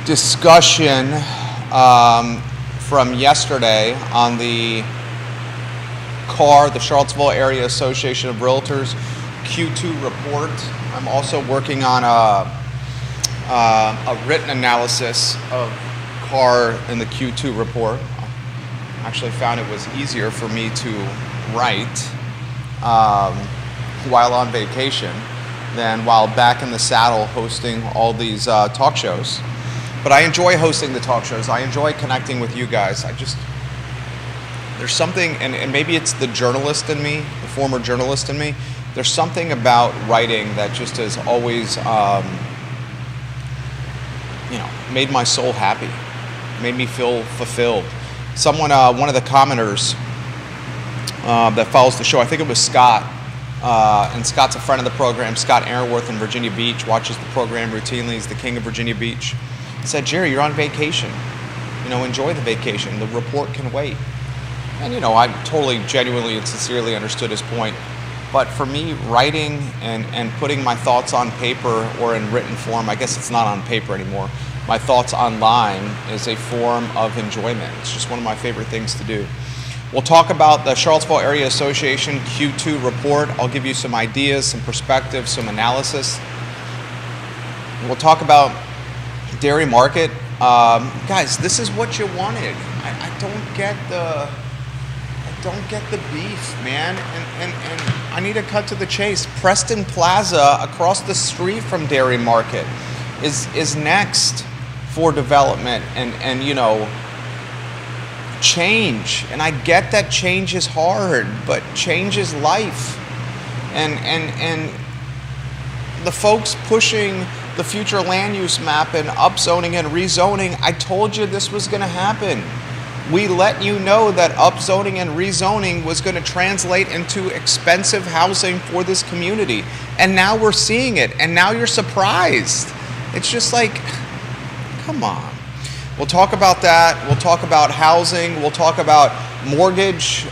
discussion from yesterday on the Charlottesville Area Association of Realtors Q2 report. I'm also working on a written analysis of CAR in the Q2 report. I actually found it was easier for me to write while on vacation than while back in the saddle hosting all these talk shows. But I enjoy hosting the talk shows. I enjoy connecting with you guys. There's something, and maybe it's the journalist in me, the former journalist in me, there's something about writing that just has always, made my soul happy, made me feel fulfilled. One of the commenters that follows the show, I think it was Scott, and Scott's a friend of the program, Scott Aaronworth in Virginia Beach, watches the program routinely, he's the king of Virginia Beach. He said, Jerry, you're on vacation. Enjoy the vacation. The report can wait. And, I totally, genuinely and sincerely understood his point. But for me, writing and putting my thoughts on paper or in written form, I guess it's not on paper anymore, my thoughts online is a form of enjoyment. It's just one of my favorite things to do. We'll talk about the Charlottesville Area Association Q2 report. I'll give you some ideas, some perspectives, some analysis. We'll talk about dairy market. Guys, this is what you wanted. I don't get the beef, man. And I need to cut to the chase. Preston Plaza across the street from Dairy Market is next for development and change. And I get that change is hard, but change is life. And the folks pushing the future land use map and upzoning and rezoning, I told you this was going to happen. We let you know that upzoning and rezoning was going to translate into expensive housing for this community. And now we're seeing it. And now you're surprised. It's just like, come on. We'll talk about that. We'll talk about housing. We'll talk about mortgage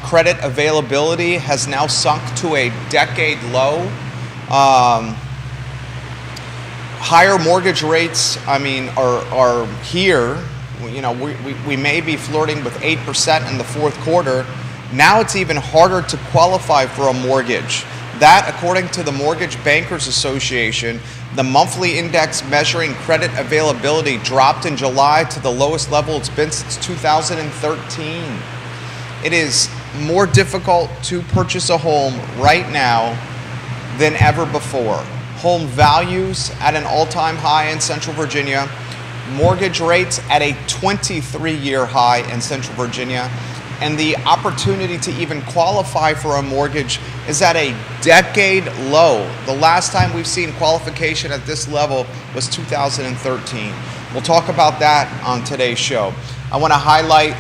credit availability has now sunk to a decade low. Higher mortgage rates, are here. We may be flirting with 8% in the fourth quarter. Now it's even harder to qualify for a mortgage. That, according to the Mortgage Bankers Association, the monthly index measuring credit availability dropped in July to the lowest level it's been since 2013. It is more difficult to purchase a home right now than ever before. Home values at an all-time high in Central Virginia. Mortgage rates at a 23-year high in Central Virginia. And the opportunity to even qualify for a mortgage is at a decade low. The last time we've seen qualification at this level was 2013. We'll talk about that on today's show. I want to highlight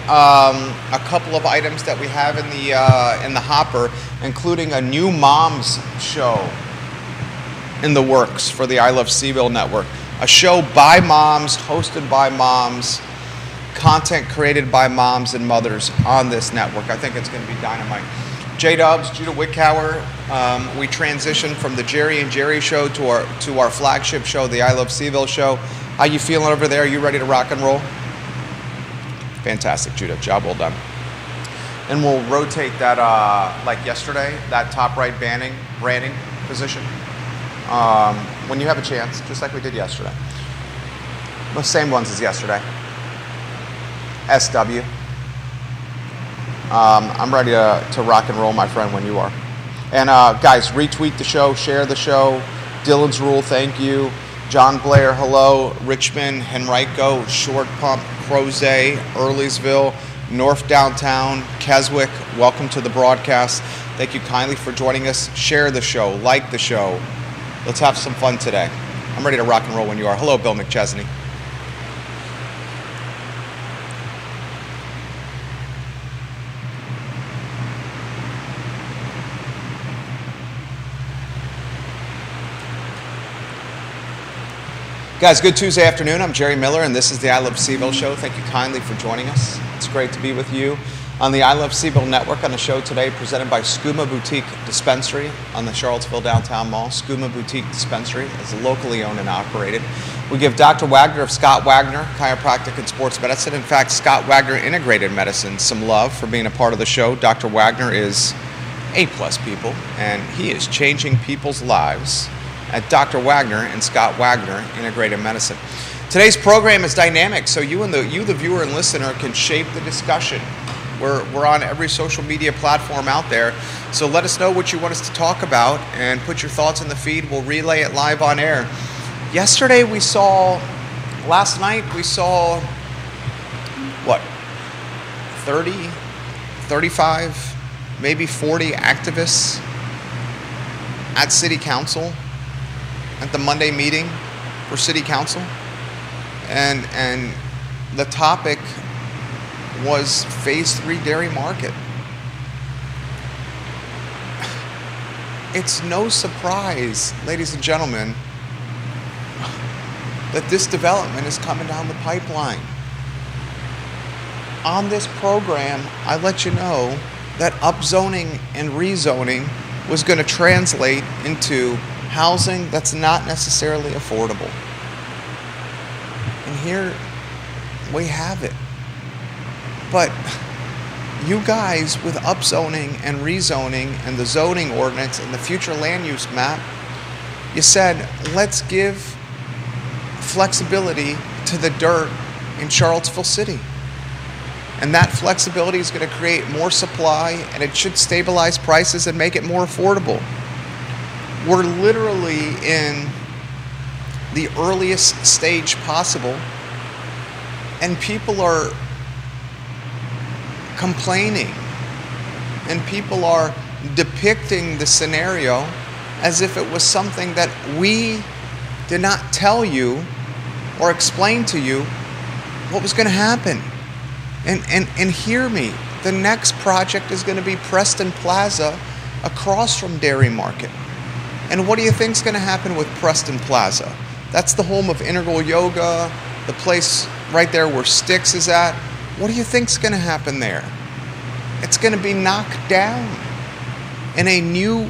a couple of items that we have in the hopper, including a new moms show in the works for the I Love CVille network. A show by moms, hosted by moms, content created by moms and mothers on this network. I think it's going to be dynamite. J-Dubs, Judah Wickower, we transitioned from the Jerry and Jerry show to our flagship show, the I Love CVille show. How you feeling over there? You ready to rock and roll? Fantastic, Judah. Job well done. And we'll rotate that, like yesterday, that top right branding position. When you have a chance, just like we did yesterday. The same ones as yesterday. SW. I'm ready to rock and roll, my friend, when you are. And guys, retweet the show, share the show. Dylan's Rule, thank you. John Blair, hello. Richmond, Henrico, Short Pump, Crozet, Earlysville, North Downtown, Keswick, welcome to the broadcast. Thank you kindly for joining us. Share the show, like the show. Let's have some fun today. I'm ready to rock and roll when you are. Hello, Bill McChesney. Guys, good Tuesday afternoon. I'm Jerry Miller, and this is the I Love CVille show. Thank you kindly for joining us. It's great to be with you. on the I Love CVille Network on the show today, presented by Skooma Boutique Dispensary on the Charlottesville Downtown Mall. Skooma Boutique Dispensary is locally owned and operated. We give Dr. Wagner of Scott Wagner Chiropractic and Sports Medicine. In fact, Scott Wagner Integrated Medicine, some love for being a part of the show. Dr. Wagner is A-plus people, and he is changing people's lives at Dr. Wagner and Scott Wagner Integrated Medicine. Today's program is dynamic, so you, the viewer and listener, can shape the discussion. We're on every social media platform out there, so let us know what you want us to talk about and put your thoughts in the feed. We'll relay it live on air. Last night we saw, 30, 35, maybe 40 activists at City Council, at the Monday meeting for City Council, and the topic was Phase 3 Dairy Market. It's no surprise, ladies and gentlemen, that this development is coming down the pipeline. On this program, I let you know that upzoning and rezoning was going to translate into housing that's not necessarily affordable. And here we have it. But you guys, with upzoning and rezoning and the zoning ordinance and the future land use map, you said, let's give flexibility to the dirt in Charlottesville City. And that flexibility is going to create more supply, and it should stabilize prices and make it more affordable. We're literally in the earliest stage possible, and people are complaining, and people are depicting the scenario as if it was something that we did not tell you or explain to you what was going to happen. And hear me, the next project is going to be Preston Plaza across from Dairy Market. And what do you think is going to happen with Preston Plaza? That's the home of Integral Yoga, the place right there where Styx is at. What do you think is going to happen there? It's going to be knocked down, and a new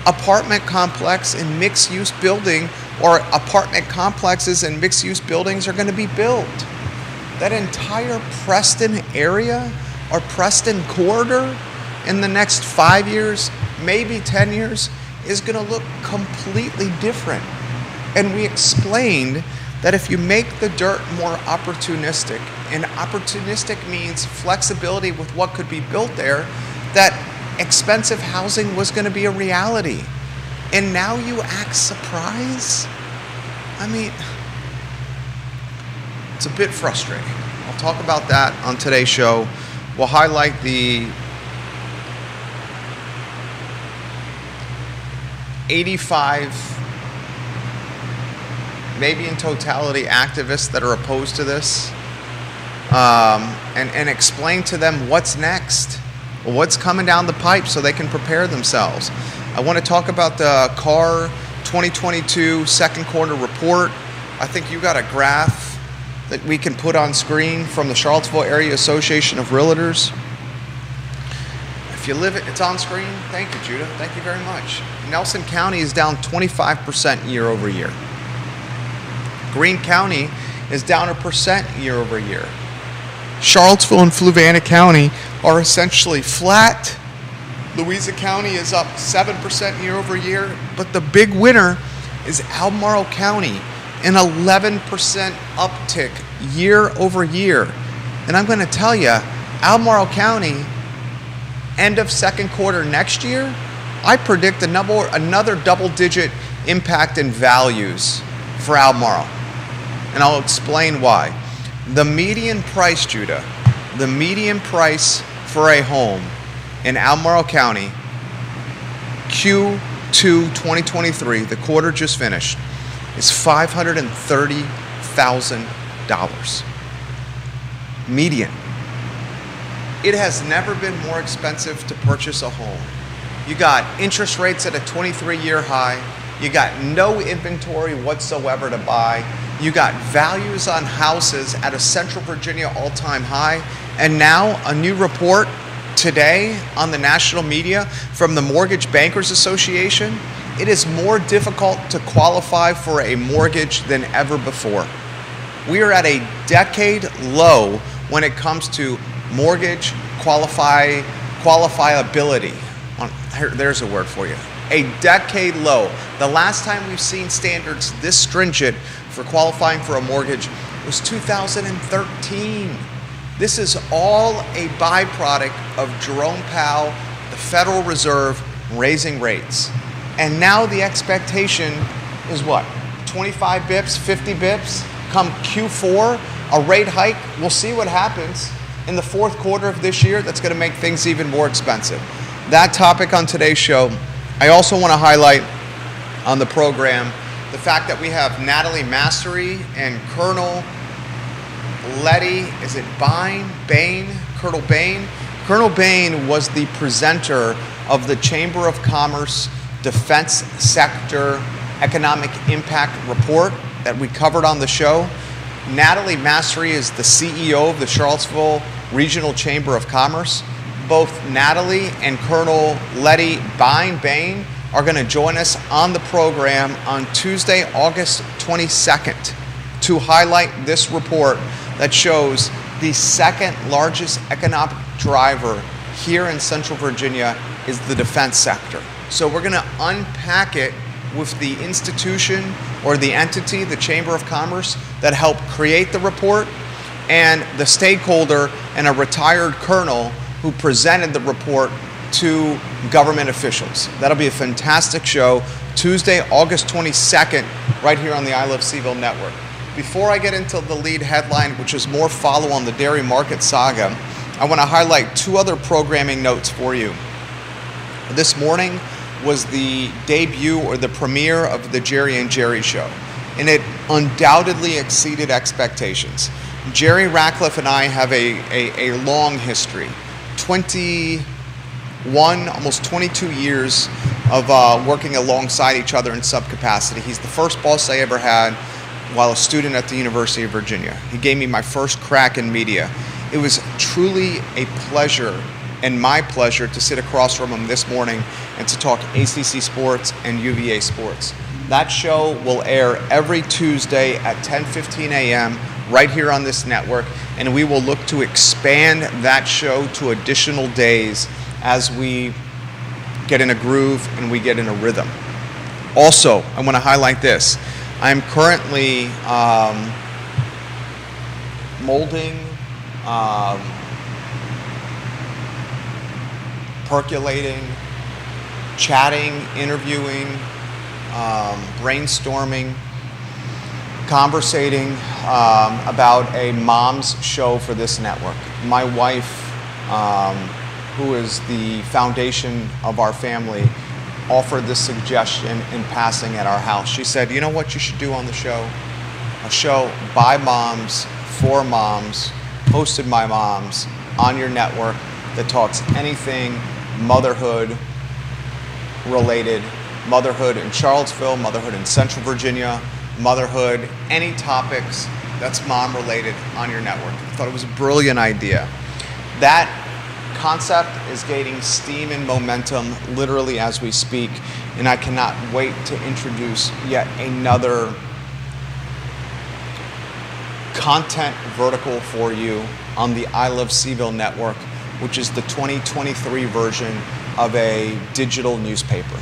apartment complex and mixed-use building, or apartment complexes and mixed-use buildings, are going to be built. That entire Preston area or Preston corridor in the next 5 years, maybe 10 years, is going to look completely different. And we explained that if you make the dirt more opportunistic, and opportunistic means flexibility with what could be built there, that expensive housing was going to be a reality. And now you act surprised? I mean, it's a bit frustrating. I'll talk about that on today's show. We'll highlight the 85, maybe in totality, activists that are opposed to this, and explain to them what's next, what's coming down the pipe, so they can prepare themselves. I want to talk about the CAR 2022 second quarter report. I think you got a graph that we can put on screen from the Charlottesville Area Association of Realtors. If you live it, it's on screen. Thank you, Judah. Thank you very much. Nelson County is down 25% year over year. Greene County is down 1% year over year. Charlottesville and Fluvanna County are essentially flat. Louisa County is up 7% year over year, but the big winner is Albemarle County, an 11% uptick year over year. And I'm going to tell you, Albemarle County, end of second quarter next year, I predict another double-digit impact in values for Albemarle. And I'll explain why. The median price, Judah, the median price for a home in Albemarle County, Q2 2023, the quarter just finished, is $530,000. Median. It has never been more expensive to purchase a home. You got interest rates at a 23-year high. You got no inventory whatsoever to buy. You got values on houses at a Central Virginia all-time high. And now a new report today on the national media from the Mortgage Bankers Association. It is more difficult to qualify for a mortgage than ever before. We are at a decade low when it comes to mortgage qualifiability. There's a word for you. A decade low. The last time we've seen standards this stringent for qualifying for a mortgage was 2013. This is all a byproduct of Jerome Powell, the Federal Reserve, raising rates. And now the expectation is what? 25 bips, 50 bips? Come Q4, a rate hike. We'll see what happens in the fourth quarter of this year. That's going to make things even more expensive. That topic on today's show. I also want to highlight on the program the fact that we have Natalie Massery and Colonel Letty, is it Bain? Colonel Bain? Colonel Bain was the presenter of the Chamber of Commerce Defense Sector Economic Impact Report that we covered on the show. Natalie Massery is the CEO of the Charlottesville Regional Chamber of Commerce. Both Natalie and Colonel Letty Bain are going to join us on the program on Tuesday, August 22nd to highlight this report that shows the second largest economic driver here in Central Virginia is the defense sector. So we're going to unpack it with the institution or the entity, the Chamber of Commerce, that helped create the report, and the stakeholder and a retired colonel who presented the report to government officials. That'll be a fantastic show, Tuesday, August 22nd, right here on the I Love CVille Network. Before I get into the lead headline, which is more follow on the dairy market saga, I want to highlight two other programming notes for you. This morning was the debut or the premiere of the Jerry and Jerry Show, and it undoubtedly exceeded expectations. Jerry Ratcliffe and I have a long history, 21, almost 22 years of working alongside each other in some capacity. He's the first boss I ever had while a student at the University of Virginia. He gave me my first crack in media. It was truly a pleasure and my pleasure to sit across from him this morning and to talk ACC sports and UVA sports. That show will air every Tuesday at 10:15 a.m. right here on this network, and we will look to expand that show to additional days as we get in a groove and we get in a rhythm. Also, I want to highlight this. I'm currently molding, percolating, chatting, interviewing, brainstorming, conversating about a mom's show for this network. My wife, who is the foundation of our family, offered this suggestion in passing at our house. She said, you know what you should do on the show? A show by moms, for moms, hosted by moms, on your network that talks anything motherhood related, motherhood in Charlottesville, motherhood in Central Virginia, motherhood, any topics that's mom related on your network. I thought it was a brilliant idea. That concept is gaining steam and momentum literally as we speak, and I cannot wait to introduce yet another content vertical for you on the I Love CVille network, which is the 2023 version of a digital newspaper.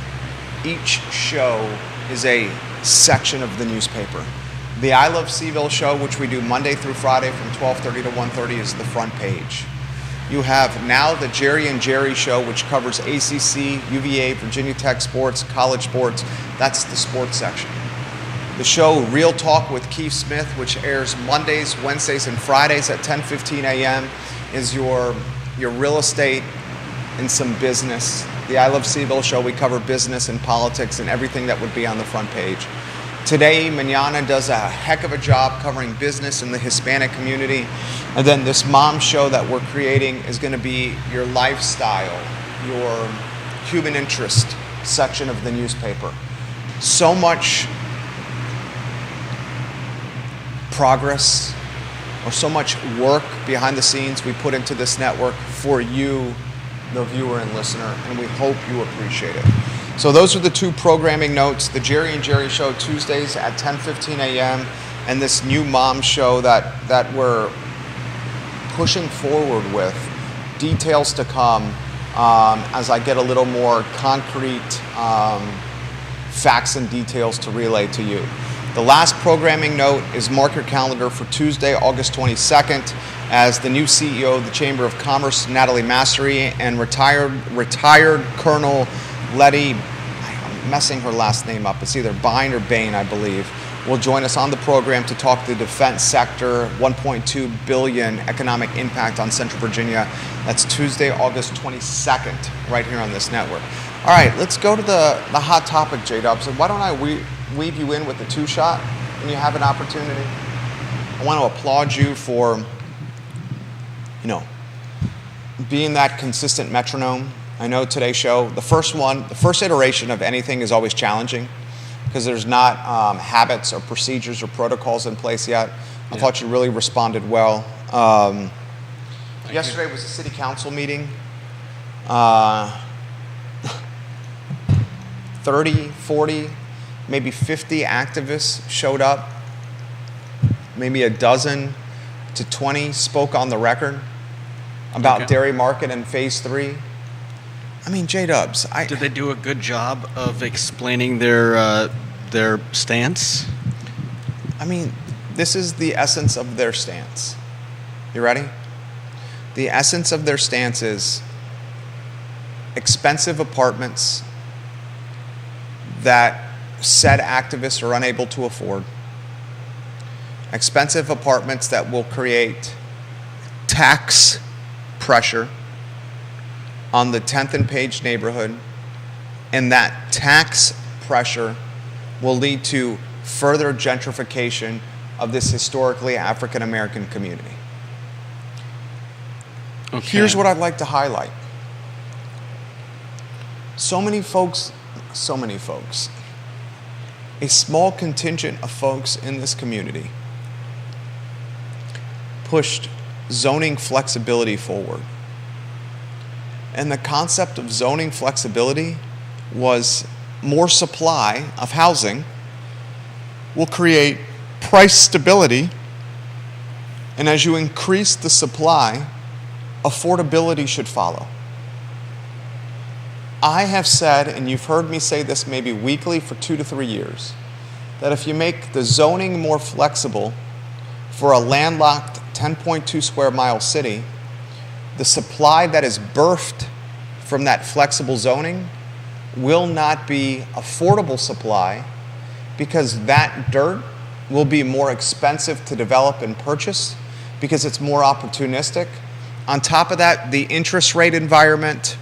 Each show is a section of the newspaper. The I Love CVille show, which we do Monday through Friday from 12:30 to 1:30, is the front page. You have now the Jerry and Jerry Show, which covers ACC, UVA, Virginia Tech sports, college sports. That's the sports section. The show Real Talk with Keith Smith, which airs Mondays, Wednesdays, and Fridays at 10:15 a.m., is your real estate and some business. The I Love CVille Show, we cover business and politics and everything that would be on the front page. Today, Manana does a heck of a job covering business in the Hispanic community. And then this mom show that we're creating is going to be your lifestyle, your human interest section of the newspaper. So much progress or so much work behind the scenes we put into this network for you, the viewer and listener, and we hope you appreciate it. So those are the two programming notes: the Jerry and Jerry Show Tuesdays at 10:15 a.m. and this new mom show that we're pushing forward with. Details to come as I get a little more concrete facts and details to relay to you. The last programming note is mark your calendar for Tuesday, August 22nd, as the new CEO of the Chamber of Commerce, Natalie Massery, and retired Colonel Letty, I'm messing her last name up, it's either Bine or Bain, I believe, will join us on the program to talk the defense sector, $1.2 billion economic impact on Central Virginia. That's Tuesday, August 22nd, right here on this network. All right, let's go to the hot topic, J-Dubs. So why don't I weave you in with the two-shot when you have an opportunity? I want to applaud you for, being that consistent metronome. I know today's show, the first iteration of anything is always challenging because there's not habits or procedures or protocols in place yet. I thought you really responded well. Yesterday was a city council meeting. 30, 40, maybe 50 activists showed up. Maybe a dozen to 20 spoke on the record about Dairy Market and Phase 3. I mean, J-Dubs. Did they do a good job of explaining their stance? I mean, this is the essence of their stance. You ready? The essence of their stance is expensive apartments that said activists are unable to afford. Expensive apartments that will create tax pressure on the 10th and Page neighborhood, and that tax pressure will lead to further gentrification of this historically African American community. Okay. Here's what I'd like to highlight. So many folks, a small contingent of folks in this community pushed zoning flexibility forward. And the concept of zoning flexibility was more supply of housing will create price stability, and as you increase the supply, affordability should follow. I have said, and you've heard me say this maybe weekly for 2 to 3 years, that if you make the zoning more flexible for a landlocked 10.2 square mile city, the supply that is birthed from that flexible zoning will not be affordable supply, because that dirt will be more expensive to develop and purchase because it's more opportunistic. On top of that, the interest rate environment,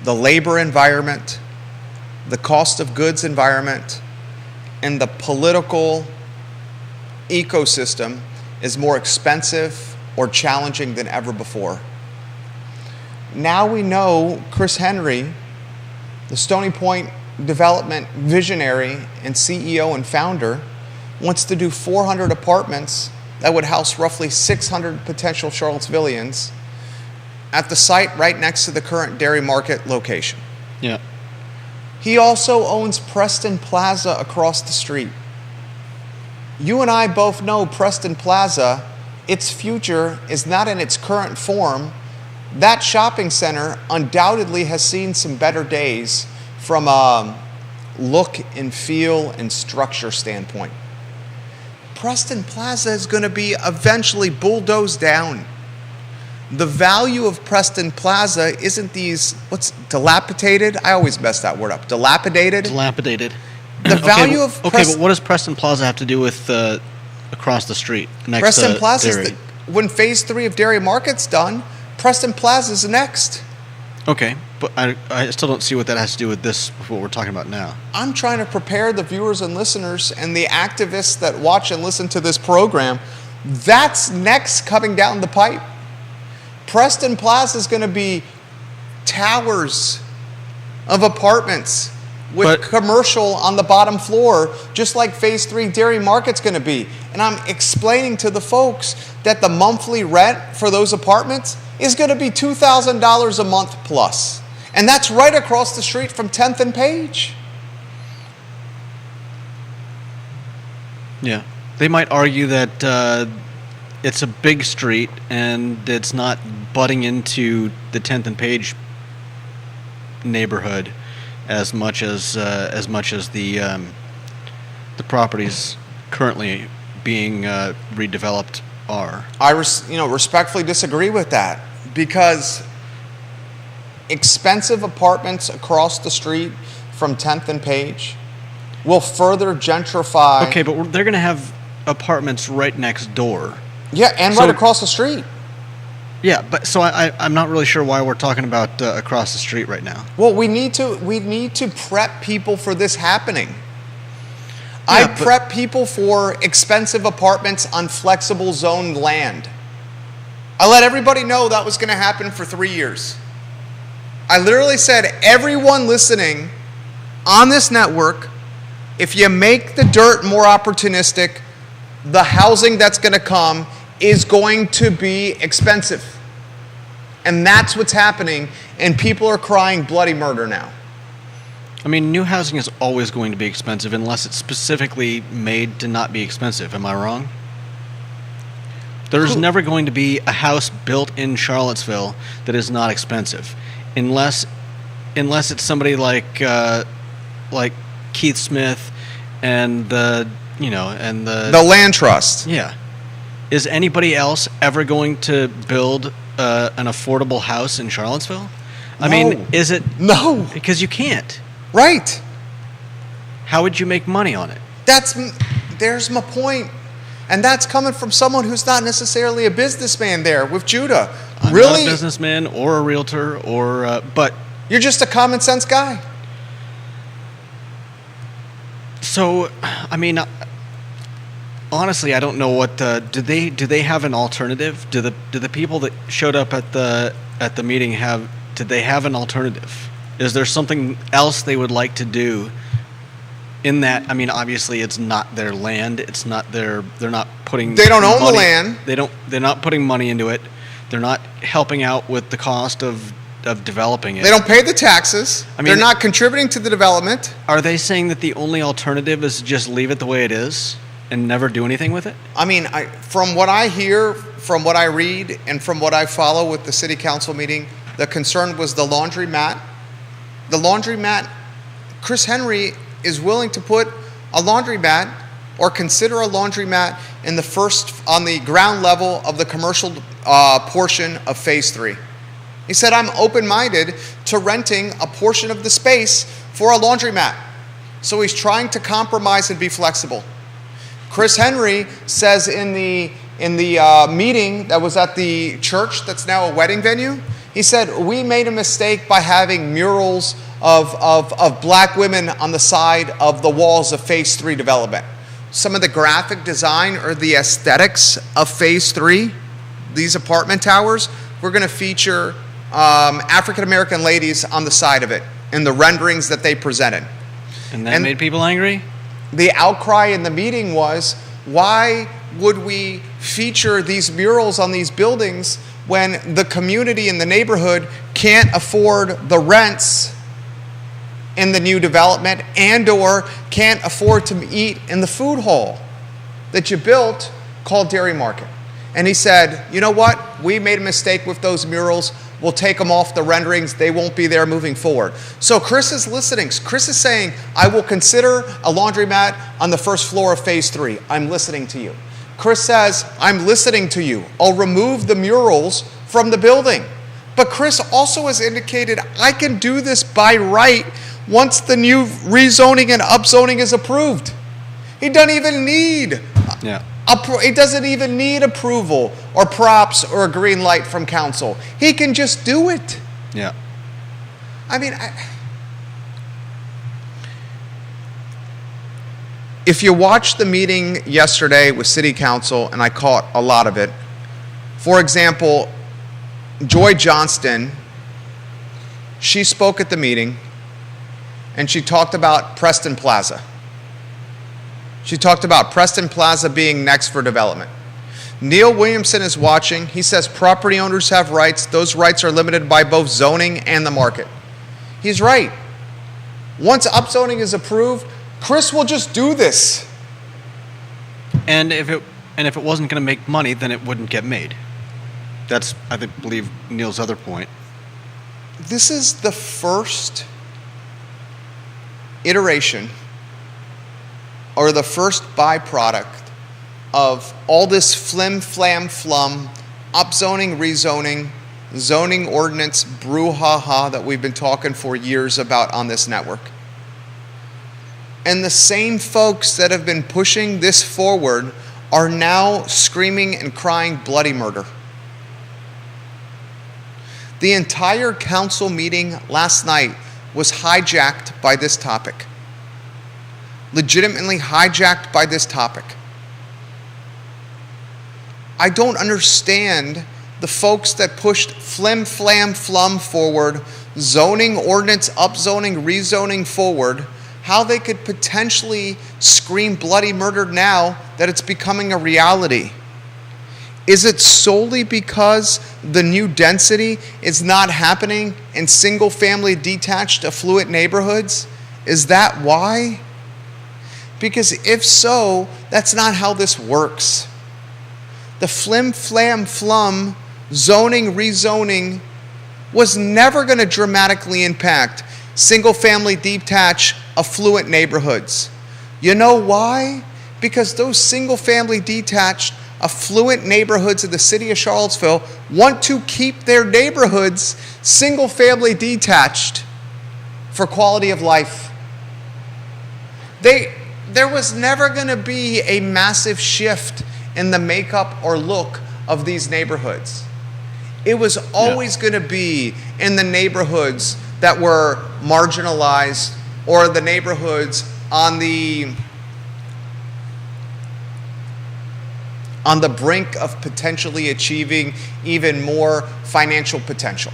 the labor environment, the cost of goods environment, and the political ecosystem is more expensive or challenging than ever before. Now we know Chris Henry, the Stony Point development visionary and CEO and founder, wants to do 400 apartments that would house roughly 600 potential Charlottesvillians at the site right next to the current Dairy Market location. Yeah. He also owns Preston Plaza across the street. You and I both know Preston Plaza, its future is not in its current form. That shopping center undoubtedly has seen some better days from a look and feel and structure standpoint. Preston Plaza is going to be eventually bulldozed down. The value of Preston Plaza isn't these, dilapidated? I always mess that word up. Dilapidated? Dilapidated. The value of but what does Preston Plaza have to do with across the street next Preston to Plaza Dairy? When Phase 3 of Dairy Market's done, Preston Plaza is next. Okay, but I still don't see what that has to do with this, what we're talking about now. I'm trying to prepare the viewers and listeners and the activists that watch and listen to this program. That's next coming down the pipe. Preston Plaza is going to be towers of apartments with But- commercial on the bottom floor, just like Phase 3 Dairy Market's going to be. And I'm explaining to the folks that the monthly rent for those apartments is going to be $2,000 a month plus. And that's right across the street from 10th and Page. Yeah. They might argue that it's a big street and it's not butting into the 10th and Page neighborhood as much as the properties currently being redeveloped are. I respectfully disagree with that, because expensive apartments across the street from 10th and Page will further gentrify. Okay, but they're going to have apartments right next door. Yeah, and So- right across the street. Yeah, but so I'm not really sure why we're talking about across the street right now. Well, we need to prep people for this happening. I Yeah, but- prep people for expensive apartments on flexible zoned land. I let everybody know that was going to happen for 3 years. I literally said, everyone listening on this network, if you make the dirt more opportunistic, the housing that's going to come is going to be expensive. And that's what's happening, and people are crying bloody murder now. I mean, new housing is always going to be expensive unless it's specifically made to not be expensive. Am I wrong? There's never going to be a house built in Charlottesville that is not expensive, unless it's somebody like Keith Smith and the land trust. yeah. Is anybody else ever going to build an affordable house in Charlottesville? I mean, No. is it? No. Because you can't. Right. How would you make money on it? There's my point. And that's coming from someone who's not necessarily a businessman there with Judah. I'm Really? not a businessman or a realtor but You're just a common sense guy. so I mean, honestly, I don't know what do they have an alternative? Do the people that showed up at the meeting did they have an alternative? Is there something else they would like to do? In that, I mean, obviously, it's not their land. It's not they're not putting. They don't own the money- land. They're not putting money into it. They're not helping out with the cost of developing it. They don't pay the taxes. I mean- They're not contributing to the development. Are they saying that the only alternative is to just leave it the way it is and never do anything with it? I mean, from what I hear, from what I read, and from what I follow with the city council meeting, the concern was the laundromat. The laundromat, Chris Henry is willing to put a laundromat or consider a laundromat on the ground level of the commercial portion of Phase 3. He said, I'm open-minded to renting a portion of the space for a laundromat. So he's trying to compromise and be flexible. Chris Henry says in the meeting that was at the church that's now a wedding venue, he said, we made a mistake by having murals of black women on the side of the walls of Phase 3 development. Some of the graphic design or the aesthetics of Phase 3, these apartment towers, we're going to feature African-American ladies on the side of it in the renderings that they presented. And that And- made people angry? The outcry in the meeting was, why would we feature these murals on these buildings when the community in the neighborhood can't afford the rents in the new development and or can't afford to eat in the food hall that you built called Dairy Market? And he said, you know what? We made a mistake with those murals. We'll take them off the renderings. They won't be there moving forward. So Chris is listening. Chris is saying, I will consider a laundromat on the first floor of Phase 3. I'm listening to you. Chris says, I'm listening to you. I'll remove the murals from the building. But Chris also has indicated, I can do this by right once the new rezoning and upzoning is approved. He doesn't even need Yeah. it doesn't even need approval or props or a green light from council. He can just do it. Yeah. I mean, if you watched the meeting yesterday with city council, and I caught a lot of it, for example, Joy Johnston, she spoke at the meeting, and she talked about Preston Plaza. She talked about Preston Plaza being next for development. Neil Williamson is watching. He says property owners have rights. Those rights are limited by both zoning and the market. He's right. Once upzoning is approved, Chris will just do this. And if it wasn't going to make money, then it wouldn't get made. That's, I believe, Neil's other point. This is the first iteration or the first byproduct of all this flim, flam, flum, upzoning, rezoning, zoning ordinance brouhaha that we've been talking for years about on this network. And the same folks that have been pushing this forward are now screaming and crying bloody murder. The entire council meeting last night was hijacked by this topic. Legitimately hijacked by this topic. I don't understand the folks that pushed flim, flam, flum forward, zoning, ordinance, upzoning, rezoning forward, how they could potentially scream bloody murder now that it's becoming a reality. Is it solely because the new density is not happening in single-family detached affluent neighborhoods? Is that why? Because if so, that's not how this works. The flim, flam, flum, zoning, rezoning was never going to dramatically impact single-family detached affluent neighborhoods. You know why? Because those single-family detached affluent neighborhoods in the city of Charlottesville want to keep their neighborhoods single-family detached for quality of life. There was never going to be a massive shift in the makeup or look of these neighborhoods. It was always going to be in the neighborhoods that were marginalized or the neighborhoods on the brink of potentially achieving even more financial potential.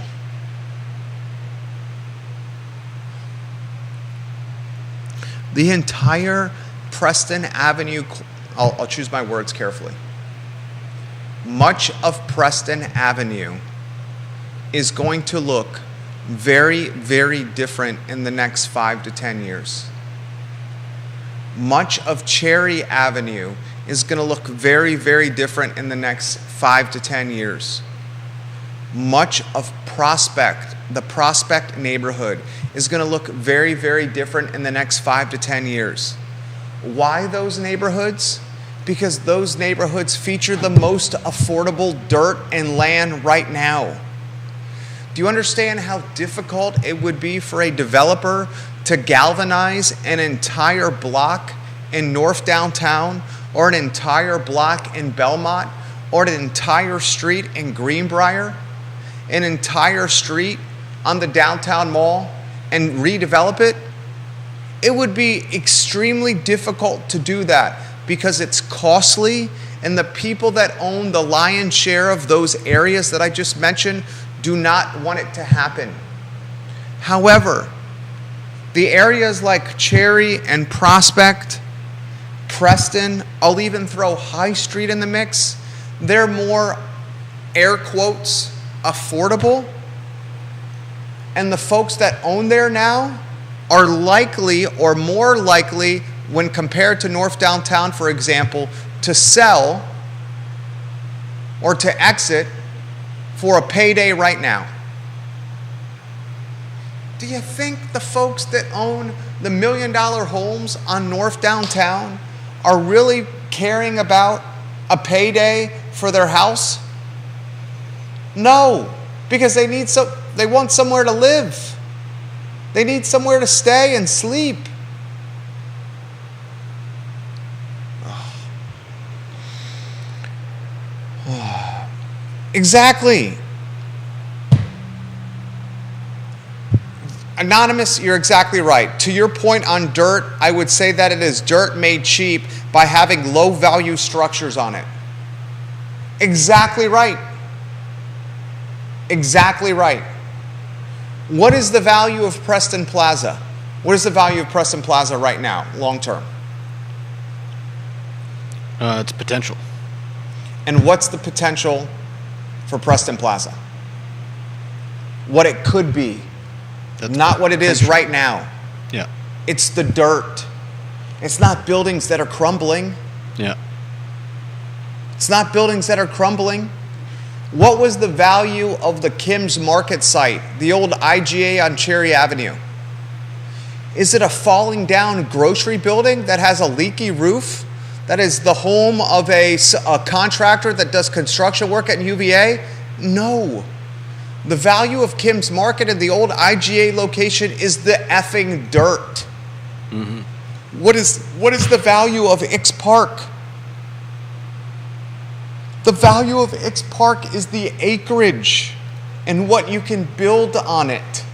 The entire Preston Avenue, I'll choose my words carefully. Much of Preston Avenue is going to look very, very different in the next 5 to 10 years. Much of Cherry Avenue is going to look very, very different in the next 5 to 10 years. Much of Prospect, the Prospect neighborhood, is going to look very, very different in the next 5 to 10 years. Why those neighborhoods? Because those neighborhoods feature the most affordable dirt and land right now. Do you understand how difficult it would be for a developer to galvanize an entire block in North Downtown, or an entire block in Belmont, or an entire street in Greenbrier, an entire street on the downtown mall, and redevelop it? It would be extremely difficult to do that because it's costly, and the people that own the lion's share of those areas that I just mentioned do not want it to happen. However, the areas like Cherry and Prospect, Preston, I'll even throw High Street in the mix, they're more, air quotes, affordable. And the folks that own there now are likely, or more likely, when compared to North Downtown, for example, to sell or to exit for a payday right now. Do you think the folks that own the $1 million homes on North Downtown are really caring about a payday for their house? No, because they want somewhere to live. They need somewhere to stay and sleep. Exactly. Anonymous, you're exactly right. To your point on dirt, I would say that it is dirt made cheap by having low value structures on it. Exactly right. Exactly right. What is the value of Preston Plaza? What is the value of Preston Plaza right now, long term? It's potential. And what's the potential for Preston Plaza? What it could be, That's not what it is potential. right now. Yeah. It's the dirt. It's not buildings that are crumbling. Yeah. It's not buildings that are crumbling. What was the value of the Kim's Market site, the old IGA on Cherry Avenue? Is it a falling down grocery building that has a leaky roof? That is the home of a contractor that does construction work at UVA? No. The value of Kim's Market and the old IGA location is the effing dirt. Mm-hmm. What is the value of X Park? The value of X Park is the acreage and what you can build on it.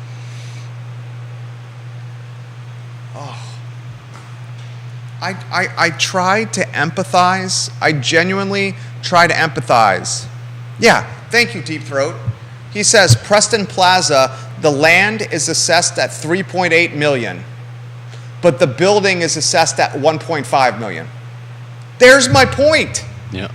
I try to empathize. I genuinely try to empathize. Yeah, thank you, Deep Throat. He says Preston Plaza, the land is assessed at $3.8 million, but the building is assessed at $1.5 million. There's my point. Yeah.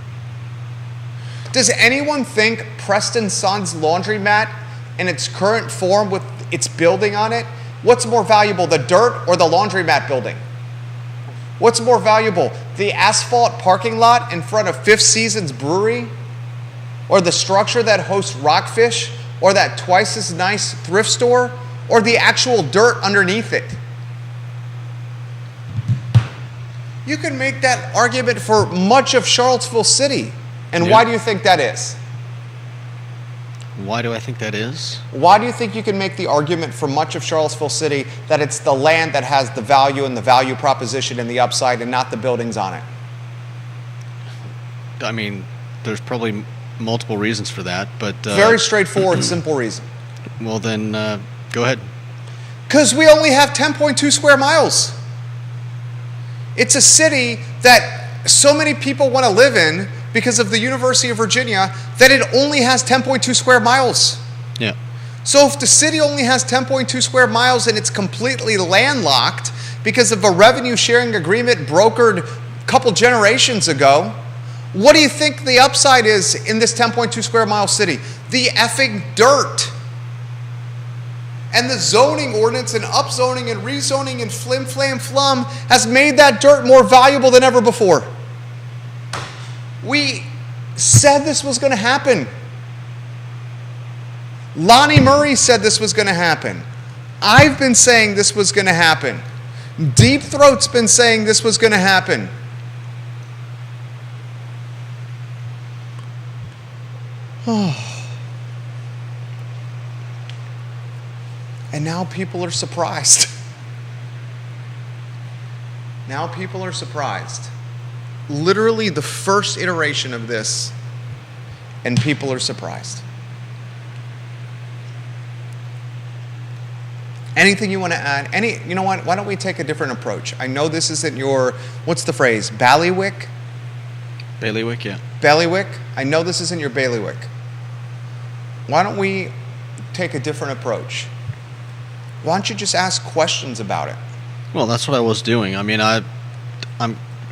Does anyone think Preston Sons Laundromat in its current form with its building on it, what's more valuable, the dirt or the laundromat building? What's more valuable, the asphalt parking lot in front of Fifth Seasons Brewery? Or the structure that hosts Rockfish? Or that twice as nice thrift store? Or the actual dirt underneath it? You can make that argument for much of Charlottesville City. And why do you think that is? Why do I think that is? Why do you think you can make the argument for much of Charlottesville City that it's the land that has the value and the value proposition and the upside and not the buildings on it? I mean, there's probably multiple reasons for that, but... Very straightforward, simple reason. Well, then, go ahead. Because we only have 10.2 square miles. It's a city that so many people want to live in because of the University of Virginia that it only has 10.2 square miles. Yeah. So if the city only has 10.2 square miles and it's completely landlocked because of a revenue sharing agreement brokered a couple generations ago, what do you think the upside is in this 10.2 square mile city? The effing dirt. And the zoning ordinance and upzoning and rezoning and flim flam flum has made that dirt more valuable than ever before. We said this was going to happen. Lonnie Murray said this was going to happen. I've been saying this was going to happen. Deep Throat's been saying this was going to happen. And now people are surprised. Now people are surprised. Literally the first iteration of this, and people are surprised. Anything you want to add? You know what? Why don't we take a different approach? I know this isn't your, what's the phrase? Ballywick? Bailiwick, yeah. Bailiwick? I know this isn't your bailiwick. Why don't we take a different approach? Why don't you just ask questions about it? Well, that's what I was doing. I mean, I'm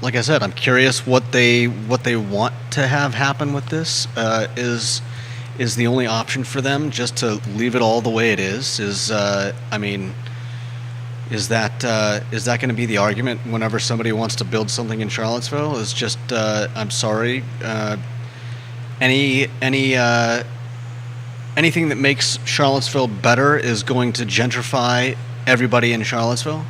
like I said, I'm curious what they want to have happen with this. Is the only option for them just to leave it all the way it is? Is that going to be the argument whenever somebody wants to build something in Charlottesville? Is just I'm sorry, anything that makes Charlottesville better is going to gentrify everybody in Charlottesville?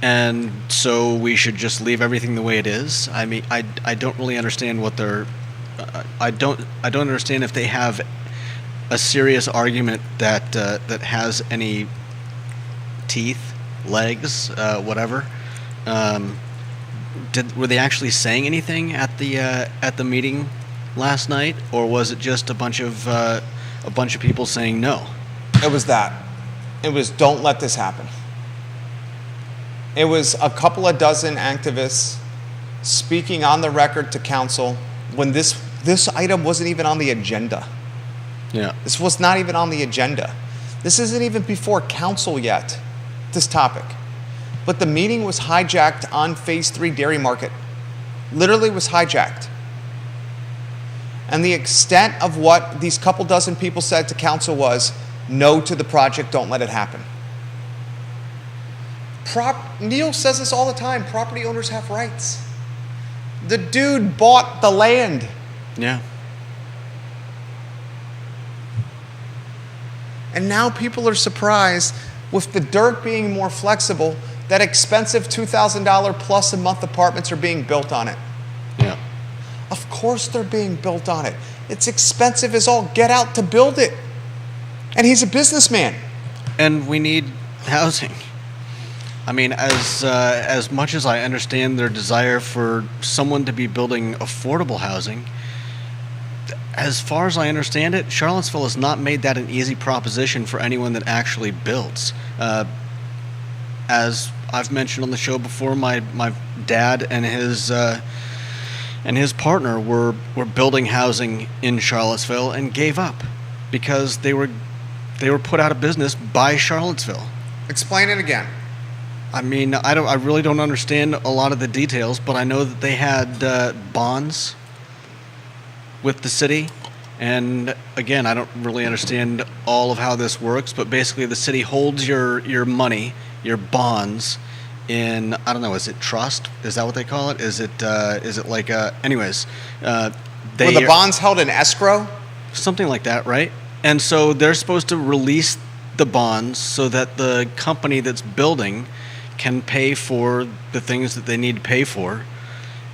And so we should just leave everything the way it is? I mean, I don't really understand what they're... I don't understand if they have a serious argument that that has any teeth, legs, whatever. Were they actually saying anything at the meeting last night, or was it just a bunch of people saying no? It was that. It was don't let this happen. It was a couple of dozen activists speaking on the record to council when this item wasn't even on the agenda. Yeah. This was not even on the agenda. This isn't even before council yet, this topic. But the meeting was hijacked on Phase 3 Dairy Market. Literally was hijacked. And the extent of what these couple dozen people said to council was, no to the project, don't let it happen. Neil says this all the time, property owners have rights. The dude bought the land. Yeah. And now people are surprised, with the dirt being more flexible, that expensive $2,000 plus a month apartments are being built on it. Yeah. Of course they're being built on it. It's expensive as all get out to build it. And he's a businessman. And we need housing. I mean, as much as I understand their desire for someone to be building affordable housing, as far as I understand it, Charlottesville has not made that an easy proposition for anyone that actually builds. As I've mentioned on the show before, my dad and his partner were building housing in Charlottesville and gave up because they were put out of business by Charlottesville. Explain it again. I mean, I really don't understand a lot of the details, but I know that they had bonds with the city. And again, I don't really understand all of how this works, but basically the city holds your money, your bonds, in, I don't know, is it trust? Is that what they call it? Is it like anyways? Were the bonds held in escrow? Something like that, right? And so they're supposed to release the bonds so that the company that's building can pay for the things that they need to pay for,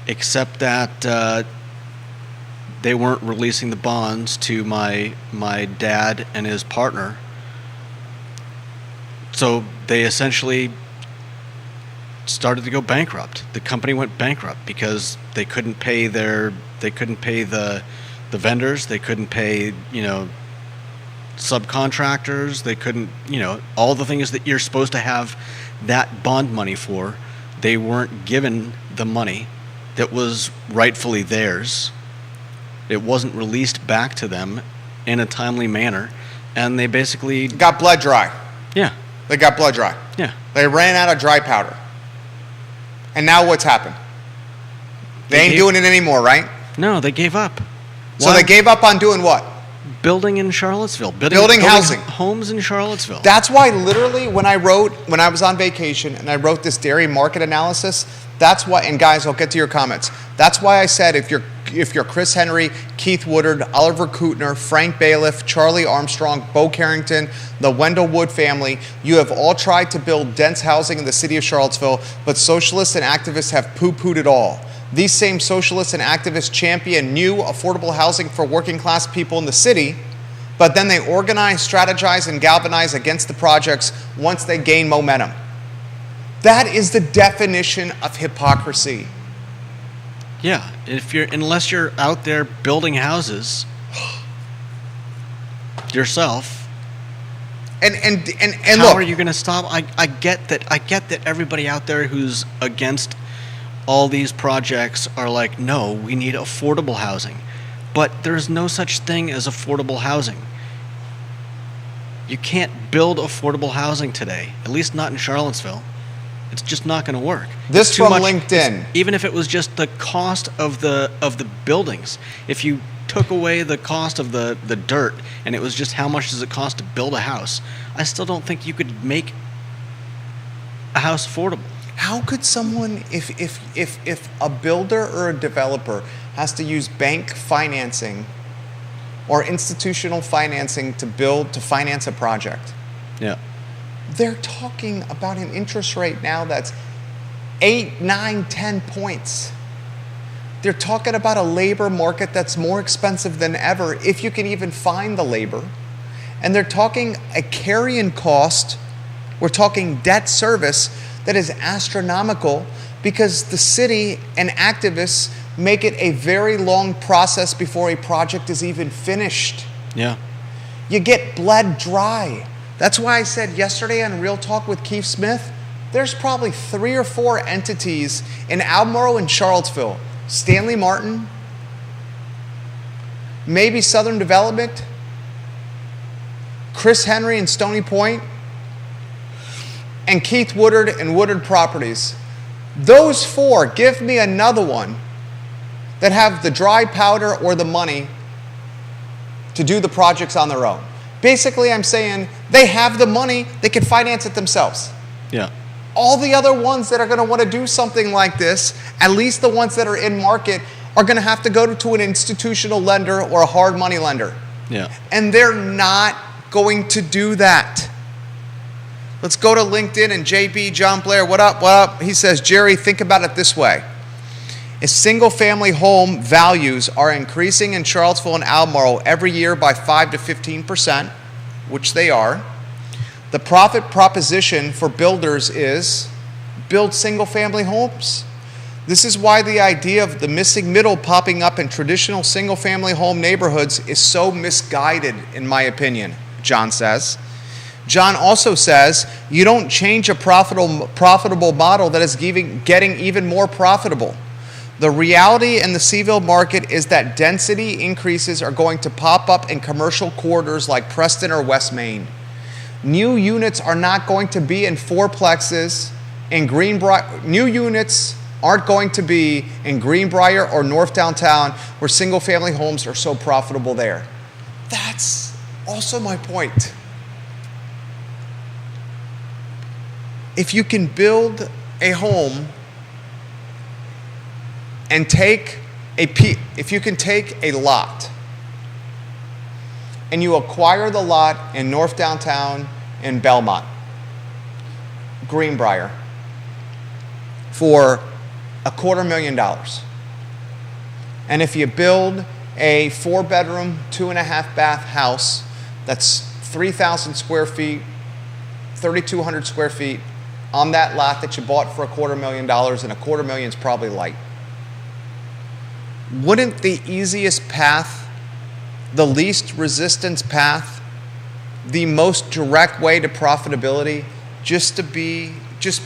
except that they weren't releasing the bonds to my dad and his partner. So they essentially started to go bankrupt. The company went bankrupt because they couldn't pay the vendors, they couldn't pay, subcontractors, they couldn't, all the things that you're supposed to have that bond money for. They weren't given the money that was rightfully theirs. It wasn't released back to them in a timely manner, and they basically got blood dry. Yeah. They got blood dry. Yeah. They ran out of dry powder. And now what's happened? They ain't doing it anymore, right? No, they gave up. So they gave up on doing what? Building in Charlottesville. Building housing. Homes in Charlottesville. That's why literally when I was on vacation and I wrote this dairy market analysis, that's why, and guys, I'll get to your comments. That's why I said if you're Chris Henry, Keith Woodard, Oliver Kootner, Frank Bailiff, Charlie Armstrong, Bo Carrington, the Wendell Wood family, you have all tried to build dense housing in the city of Charlottesville, but socialists and activists have poo-pooed it all. These same socialists and activists champion new affordable housing for working class people in the city, but then they organize, strategize, and galvanize against the projects once they gain momentum. That is the definition of hypocrisy. Yeah, unless you're out there building houses yourself, and how look, are you going to stop? I get that everybody out there who's against all these projects are like, no, we need affordable housing. But there's no such thing as affordable housing. You can't build affordable housing today, at least not in Charlottesville. It's just not going to work. This from LinkedIn. Even if it was just the cost of the buildings, if you took away the cost of the dirt and it was just how much does it cost to build a house, I still don't think you could make a house affordable. How could someone, if a builder or a developer has to use bank financing or institutional financing to finance a project? Yeah. They're talking about an interest rate now that's 8, 9, 10 points. They're talking about a labor market that's more expensive than ever, if you can even find the labor. And they're talking a carrying cost, we're talking debt service, that is astronomical because the city and activists make it a very long process before a project is even finished. Yeah. You get bled dry. That's why I said yesterday on Real Talk with Keith Smith, there's probably 3 or 4 entities in Albemarle and Charlottesville. Stanley Martin, maybe Southern Development, Chris Henry and Stony Point, and Keith Woodard and Woodard Properties. Those four, give me another one that have the dry powder or the money to do the projects on their own. Basically, I'm saying they have the money, they can finance it themselves. Yeah. All the other ones that are going to want to do something like this, at least the ones that are in market, are going to have to go to an institutional lender or a hard money lender. Yeah. And they're not going to do that. Let's go to LinkedIn and JB, John Blair, what up, what up? He says, Jerry, think about it this way. If single-family home values are increasing in Charlottesville and Albemarle every year by 5 to 15%, which they are, the profit proposition for builders is build single-family homes. This is why the idea of the missing middle popping up in traditional single-family home neighborhoods is so misguided, in my opinion, John says. John also says you don't change a profitable model that is getting even more profitable. The reality in the Seville market is that density increases are going to pop up in commercial corridors like Preston or West Main. New units are not going to be in fourplexes in Greenbrier. New units aren't going to be in Greenbrier or North Downtown where single-family homes are so profitable there. That's also my point. If you can build a home and if you can take a lot and you acquire the lot in North Downtown in Belmont, Greenbrier, for $250,000, and if you build a 4-bedroom, 2.5-bath house that's 3,000 square feet, 3,200 square feet on that lot that you bought for $250,000, and $250,000 is probably light. Wouldn't the easiest path, the least resistance path, the most direct way to profitability just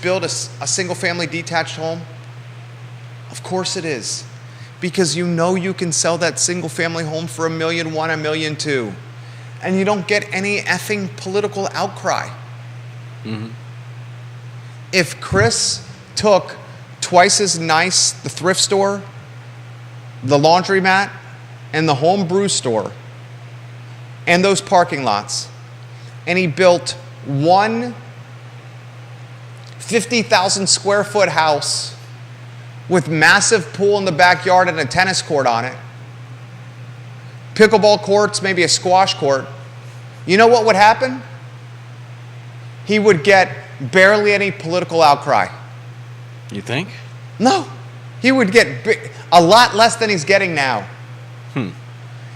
build a single-family detached home? Of course it is, because you know you can sell that single-family home for $1.1 million, $1.2 million, and you don't get any effing political outcry. Mm-hmm. If Chris took twice as nice the thrift store, the laundromat, and the home brew store, and those parking lots, and he built one 50,000 square foot house with massive pool in the backyard and a tennis court on it, pickleball courts, maybe a squash court, you know what would happen? He would get barely any political outcry. You think? No. He would get a lot less than he's getting now.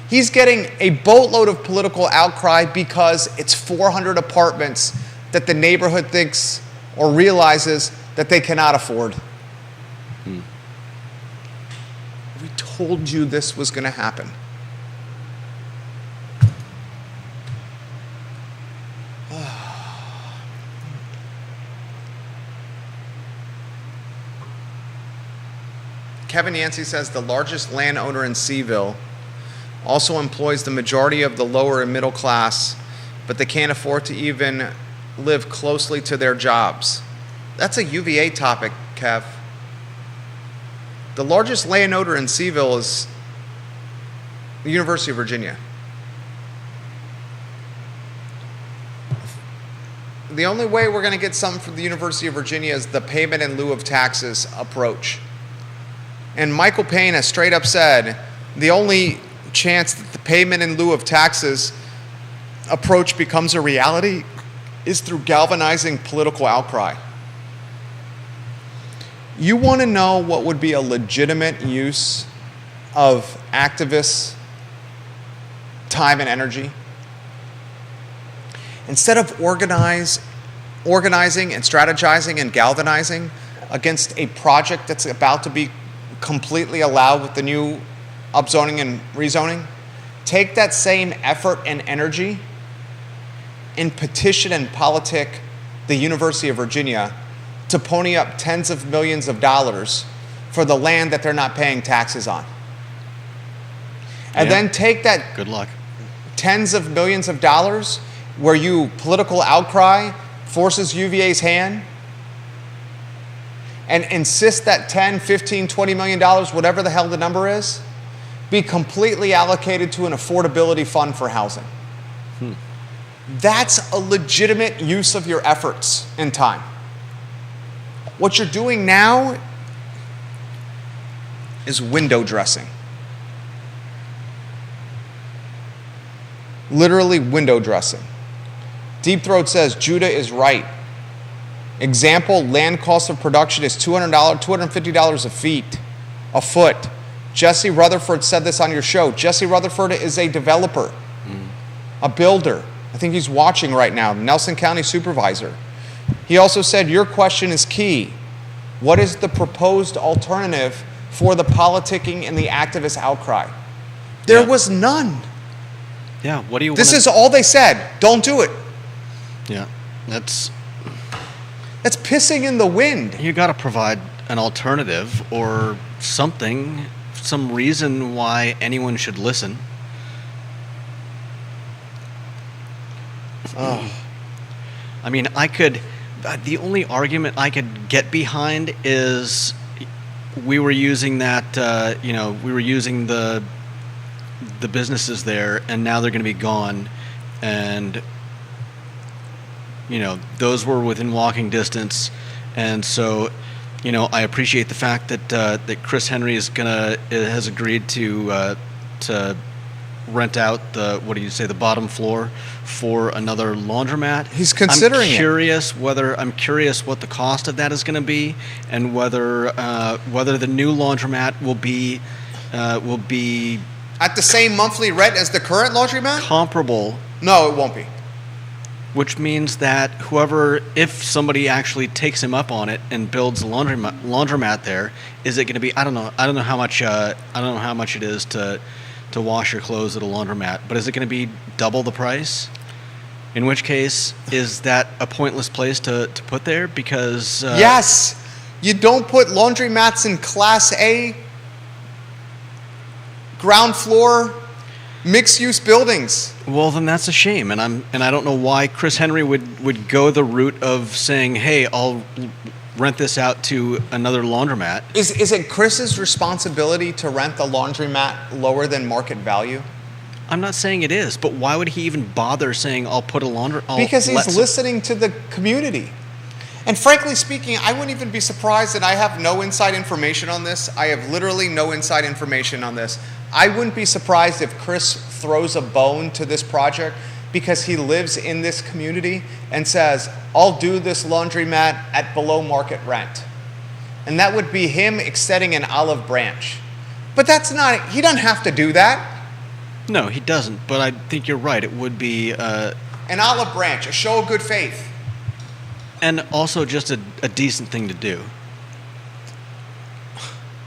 He's getting a boatload of political outcry because it's 400 apartments that the neighborhood thinks or realizes that they cannot afford. We told you this was going to happen. Kevin Yancey says the largest landowner in Seville also employs the majority of the lower and middle class, but they can't afford to even live closely to their jobs. That's a UVA topic, Kev. The largest landowner in Seville is the University of Virginia. The only way we're going to get something from the University of Virginia is the payment in lieu of taxes approach. And Michael Payne has straight up said the only chance that the payment in lieu of taxes approach becomes a reality is through galvanizing political outcry. You want to know what would be a legitimate use of activists' time and energy? Instead of organizing and strategizing and galvanizing against a project that's about to be completely allowed with the new upzoning and rezoning, take that same effort and energy and petition and politic the University of Virginia to pony up tens of millions of dollars for the land that they're not paying taxes on. And then take that good luck tens of millions of dollars where political outcry forces UVA's hand and insist that 10, 15, 20 million dollars, whatever the hell the number is, be completely allocated to an affordability fund for housing. That's a legitimate use of your efforts and time. What you're doing now is window dressing. Literally window dressing. Deep Throat says Judah is right. Example, land cost of production is $200, $250 a foot. Jesse Rutherford said this on your show. Jesse Rutherford is a developer, a builder. I think he's watching right now, Nelson County supervisor. He also said, your question is key. What is the proposed alternative for the politicking and the activist outcry? There was none. Yeah, what do you This is all they said. Don't do it. Yeah, that's pissing in the wind. You got to provide an alternative or something, some reason why anyone should listen. I mean, the only argument I could get behind is we were using that, we were using the businesses there, and now they're going to be gone, and those were within walking distance, and so I appreciate the fact that Chris Henry has agreed to rent out the bottom floor for another laundromat. He's considering I'm curious what the cost of that is going to be, and whether the new laundromat will be at the same monthly rent as the current laundromat? Comparable. No, it won't be. Which means that if somebody actually takes him up on it and builds a laundromat there, is it going to be? I don't know how much it is to wash your clothes at a laundromat, but is it going to be double the price? In which case, is that a pointless place to put there? Because yes, you don't put laundromats in Class A, ground floor, mixed-use buildings. Well, then that's a shame, and I don't know why Chris Henry would go the route of saying, "Hey, I'll rent this out to another laundromat." Is it Chris's responsibility to rent the laundromat lower than market value? I'm not saying it is, but why would he even bother saying, "I'll put a Because he's listening to the community. And frankly speaking, I wouldn't even be surprised, and I have no inside information on this. I have literally no inside information on this. I wouldn't be surprised if Chris throws a bone to this project because he lives in this community and says, I'll do this laundromat at below market rent. And that would be him extending an olive branch. But he doesn't have to do that. No, he doesn't, but I think you're right. It would be an olive branch, a show of good faith. And also just a decent thing to do.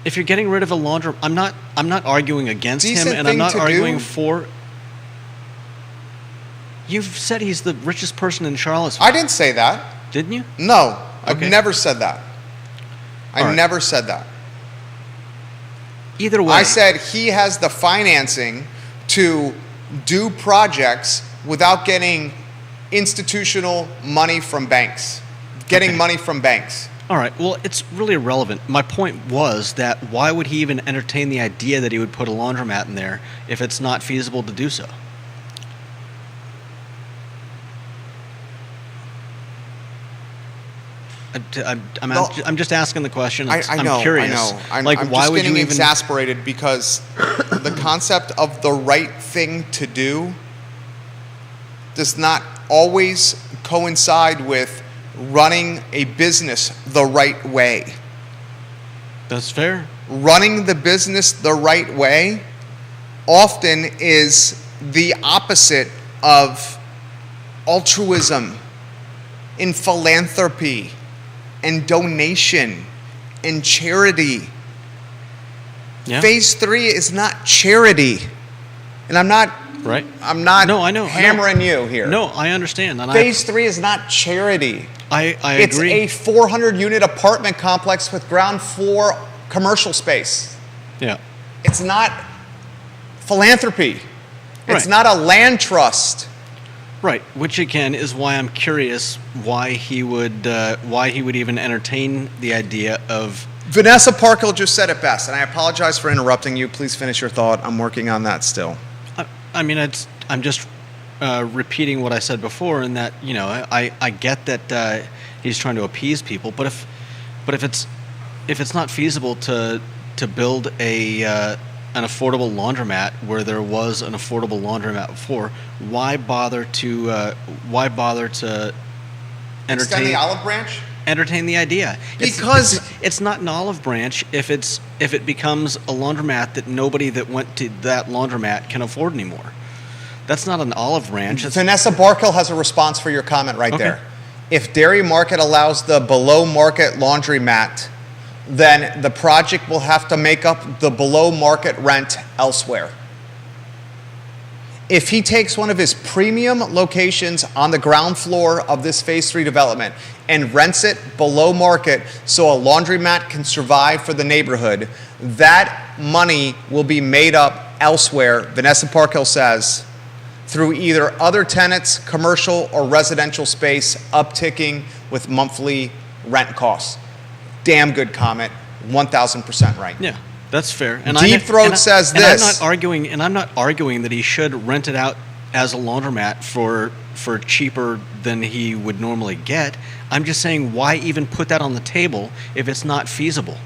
If you're getting rid of a laundromat, I'm not arguing against him, and I'm not arguing for. You've said he's the richest person in Charlottesville. I didn't say that. Didn't you? No, I've Okay. never said that. I never said that. Either way. I said he has the financing to do projects without getting institutional money from banks. Money from banks. All right, well, it's really irrelevant. My point was that why would he even entertain the idea that he would put a laundromat in there if it's not feasible to do so? I'm just asking the question. I know, I'm curious. I know. I'm why just would getting you even exasperated because the concept of the right thing to do does not always coincide with running a business the right way. That's fair. Running the business the right way often is the opposite of altruism and philanthropy and donation and charity. Yeah. Phase 3 is not charity. And I'm not No, I know. hammering you here. No, I understand. And Phase 3 is not charity. I It's agree. a 400-unit apartment complex with ground floor commercial space. Yeah. It's not philanthropy. It's Right. not a land trust. Right, which again is why I'm curious why he would even entertain the idea of. Vanessa Parkhill just said it best, and I apologize for interrupting you. Please finish your thought. I'm working on that still. I mean, I'm just repeating what I said before, in that I get that he's trying to appease people, but if it's not feasible to build an affordable laundromat where there was an affordable laundromat before, why bother to Extend the olive branch? entertain the idea? Because it's not an olive branch if it becomes a laundromat that nobody that went to that laundromat can afford anymore. That's not an olive branch. Vanessa Barkhill has a response for your comment right Okay. there. If Dairy Market allows the below market laundromat, then the project will have to make up the below market rent elsewhere. If he takes one of his premium locations on the ground floor of this Phase 3 development and rents it below market so a laundromat can survive for the neighborhood, that money will be made up elsewhere, Vanessa Parkhill says, through either other tenants, commercial or residential space, upticking with monthly rent costs. Damn good comment, 1,000% right. Yeah, that's fair. And Deep Throat says and this. I'm not arguing that he should rent it out as a laundromat for cheaper than he would normally get. I'm just saying, why even put that on the table if it's not feasible?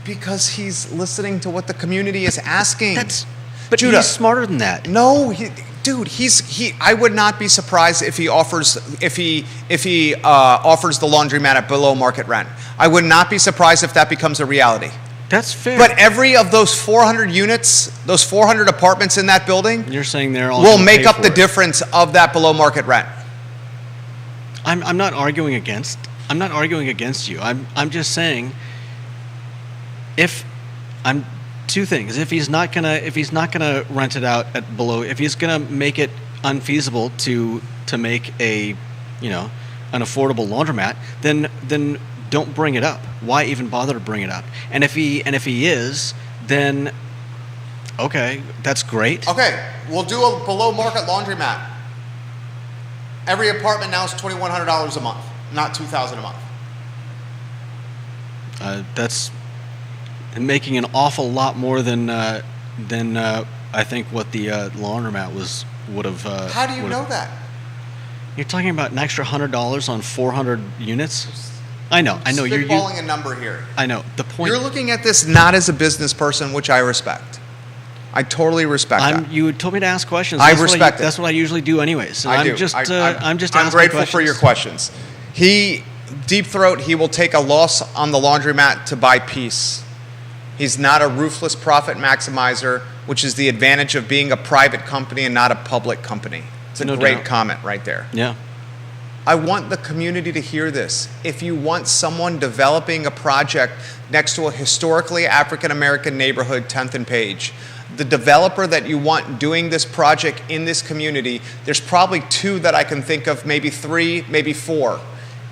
Because he's listening to what the community is asking. But Judah, he's smarter than that. No, I would not be surprised if he offers the laundromat at below market rent. I would not be surprised if that becomes a reality. That's fair. But every of those 400 units, those 400 apartments in that building, you're saying they're all will gonna make pay up for the it. difference of that below market rent. I'm not arguing against you. I'm just saying, two things. If he's not gonna rent it out at below, if he's gonna make it unfeasible to make an affordable laundromat, then don't bring it up. Why even bother to bring it up? And if he is, then okay, that's great. Okay, we'll do a below market laundromat. Every apartment now is $2,100 a month, not $2,000 a month. That's making an awful lot more than I think what the laundromat would have. How do you know that? You're talking about an extra $100 on 400 units. I know. You're spitballing a number here. I know. The point. You're looking at this not as a business person, which I respect. I totally respect that. You told me to ask questions. I respect it. That's what I usually do, anyways. And I do. I'm just I'm asking grateful questions. for your questions. Deep Throat, he will take a loss on the laundromat to buy peace. He's not a ruthless profit maximizer, which is the advantage of being a private company and not a public company. It's a No great doubt. comment right there. Yeah. I want the community to hear this. If you want someone developing a project next to a historically African-American neighborhood, 10th and Page, the developer that you want doing this project in this community, there's probably two that I can think of, maybe three, maybe four.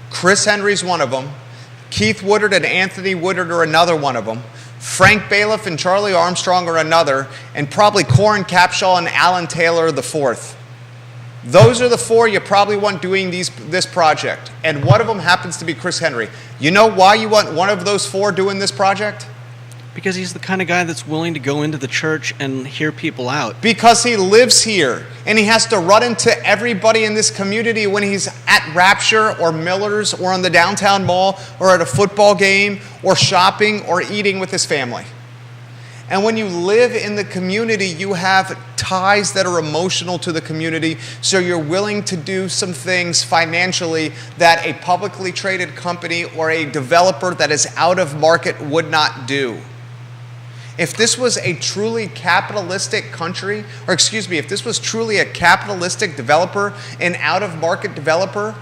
Chris Henry's one of them. Keith Woodard and Anthony Woodard are another one of them. Frank Bailiff and Charlie Armstrong are another, and probably Corin Capshaw and Alan Taylor the fourth. Those are the four you probably want doing this project, and one of them happens to be Chris Henry. You know why you want one of those four doing this project? Because he's the kind of guy that's willing to go into the church and hear people out. Because he lives here, and he has to run into everybody in this community when he's at Rapture or Miller's or on the downtown mall or at a football game or shopping or eating with his family. And when you live in the community, you have ties that are emotional to the community, so you're willing to do some things financially that a publicly traded company or a developer that is out of market would not do. If this was a truly capitalistic country, or excuse me, if this was truly a capitalistic developer, an out-of-market developer,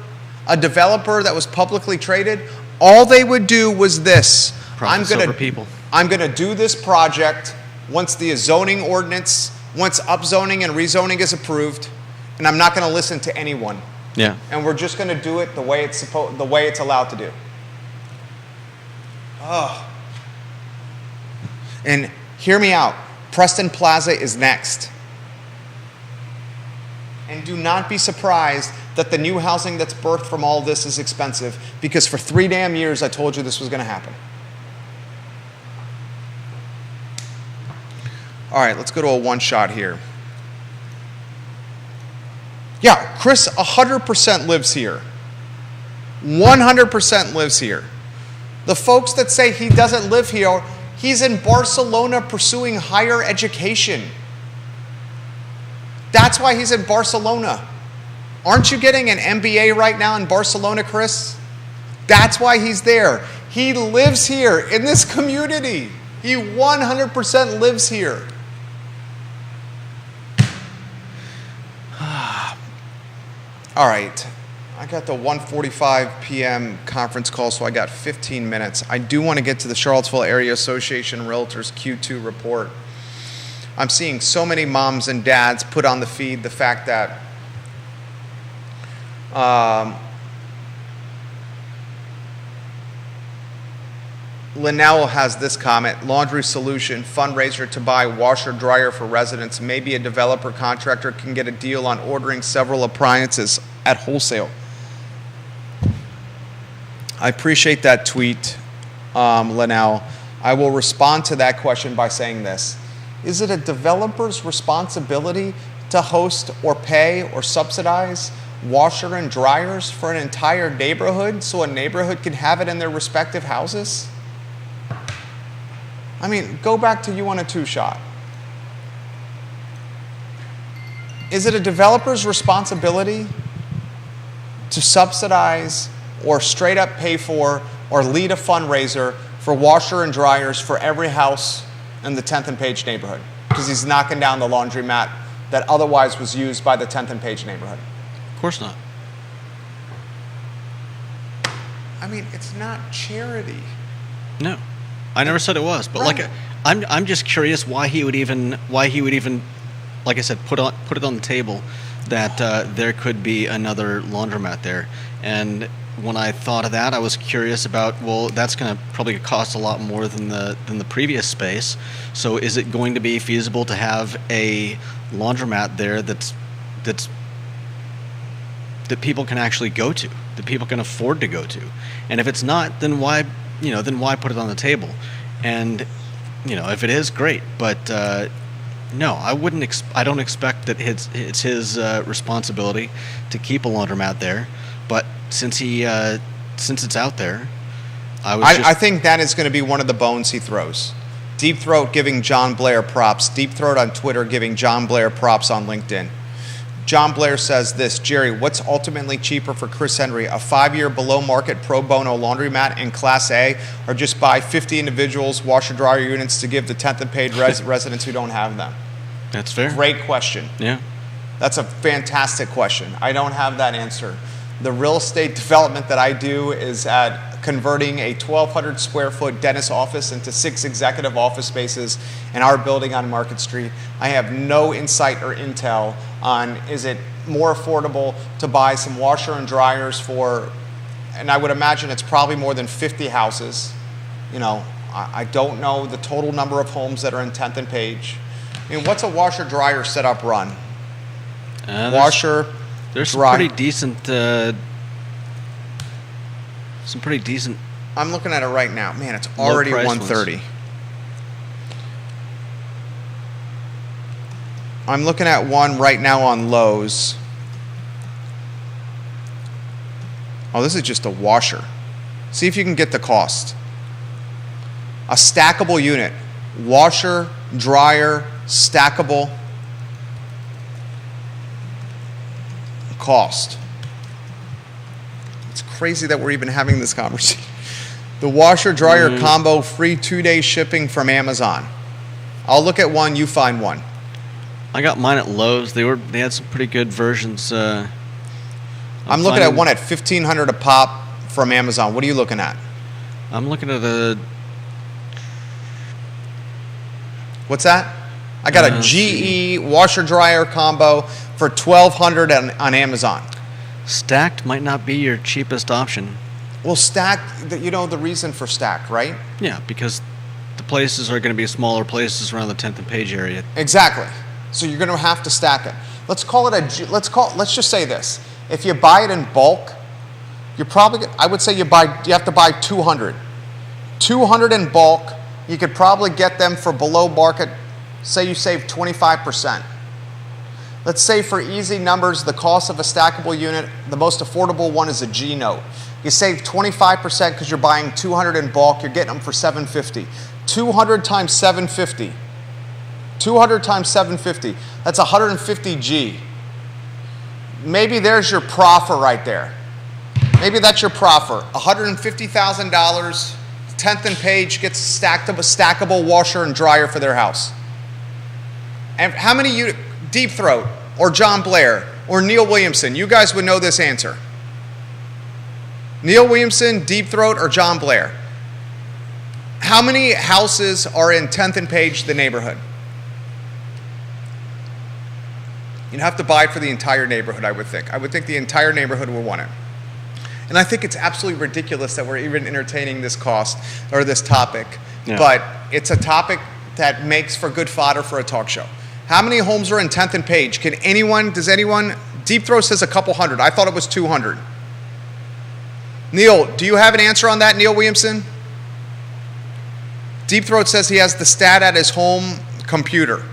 a developer that was publicly traded, all they would do was this. Profits over people. I'm going to do this project once the zoning ordinance, once upzoning and rezoning is approved, and I'm not going to listen to anyone. Yeah. And we're just going to do it the way it's allowed to do. Oh. And hear me out. Preston Plaza is next. And do not be surprised that the new housing that's birthed from all this is expensive, because for 3 damn years I told you this was going to happen. All right, let's go to a one shot here. Yeah, Chris 100% lives here. 100% lives here. The folks that say he doesn't live here, he's in Barcelona pursuing higher education. That's why he's in Barcelona. Aren't you getting an MBA right now in Barcelona, Chris? That's why he's there. He lives here in this community. He 100% lives here. All right. I got the 1:45 p.m. conference call, so I got 15 minutes. I do want to get to the Charlottesville Area Association Realtors Q2 report. I'm seeing so many moms and dads put on the feed the fact that Linnell has this comment: laundry solution, fundraiser to buy washer dryer for residents. Maybe a developer contractor can get a deal on ordering several appliances at wholesale. I appreciate that tweet, Linnell. I will respond to that question by saying this. Is it a developer's responsibility to host or pay or subsidize washer and dryers for an entire neighborhood so a neighborhood can have it in their respective houses? I mean, go back to you on a two-shot. Is it a developer's responsibility to subsidize or straight up pay for or lead a fundraiser for washer and dryers for every house in the 10th and Page neighborhood? Because he's knocking down the laundromat that otherwise was used by the 10th and Page neighborhood. Of course not. I mean, it's not charity. No. I never said it was, but Right. I'm just curious why he would even, like I said, put it on the table that there could be another laundromat there. And when I thought of that, I was curious about, well, that's going to probably cost a lot more than the previous space. So is it going to be feasible to have a laundromat there that people can actually go to, that people can afford to go to? And if it's not, then why put it on the table? And if it is, great. But no, I wouldn't. I don't expect that it's his responsibility to keep a laundromat there. But since it's out there, I think that is going to be one of the bones he throws. Deep Throat giving John Blair props. Deep Throat on Twitter giving John Blair props on LinkedIn. John Blair says this: Jerry, what's ultimately cheaper for Chris Henry, a 5-year below market pro bono laundromat in Class A, or just buy 50 individuals washer dryer units to give the 10th and Page residents who don't have them? That's fair. Great question. Yeah. That's a fantastic question. I don't have that answer. The real estate development that I do is at converting a 1,200 square foot dentist office into 6 executive office spaces in our building on Market Street. I have no insight or intel on, is it more affordable to buy some washer and dryers for, and I would imagine it's probably more than 50 houses. I don't know the total number of homes that are in 10th and Page. I mean, what's a washer dryer setup run? There's some pretty decent. I'm looking at it right now. Man, it's already $130. I'm looking at one right now on Lowe's. Oh, this is just a washer. See if you can get the cost. A stackable unit. Washer, dryer, stackable. Cost. It's crazy that we're even having this conversation. The washer dryer combo, free 2-day shipping from Amazon. I'll look at one, you find one. I got mine at Lowe's. They had some pretty good versions. I'm looking at one at $1,500 a pop from Amazon. What are you looking at? I'm looking at a. What's that? I got a GE washer dryer combo for $1,200 on Amazon. Stacked might not be your cheapest option. Well, stacked, the reason for stacked, right? Yeah, because the places are going to be smaller places around the 10th and Page area. Exactly. So you're going to have to stack it. let's just say this. If you buy it in bulk, I would say you have to buy 200. 200 in bulk, you could probably get them for below market. Say you save 25%. Let's say for easy numbers, the cost of a stackable unit, the most affordable one is a G note. You save 25% because you're buying 200 in bulk, you're getting them for $750. 200 times 750. 200 times 750, that's 150 G. Maybe there's your proffer right there. Maybe that's your proffer. $150,000, 10th and Page gets a stackable washer and dryer for their house. And how many Deep Throat or John Blair or Neil Williamson, you guys would know this answer. Neil Williamson, Deep Throat, or John Blair. How many houses are in 10th and Page, the neighborhood? You'd have to buy for the entire neighborhood, I would think. I would think the entire neighborhood would want it. And I think it's absolutely ridiculous that we're even entertaining this cost or this topic. Yeah. But it's a topic that makes for good fodder for a talk show. How many homes are in 10th and Page? Does anyone? Deep Throat says a couple hundred. I thought it was 200. Neil, do you have an answer on that, Neil Williamson? Deep Throat says he has the stat at his home computer.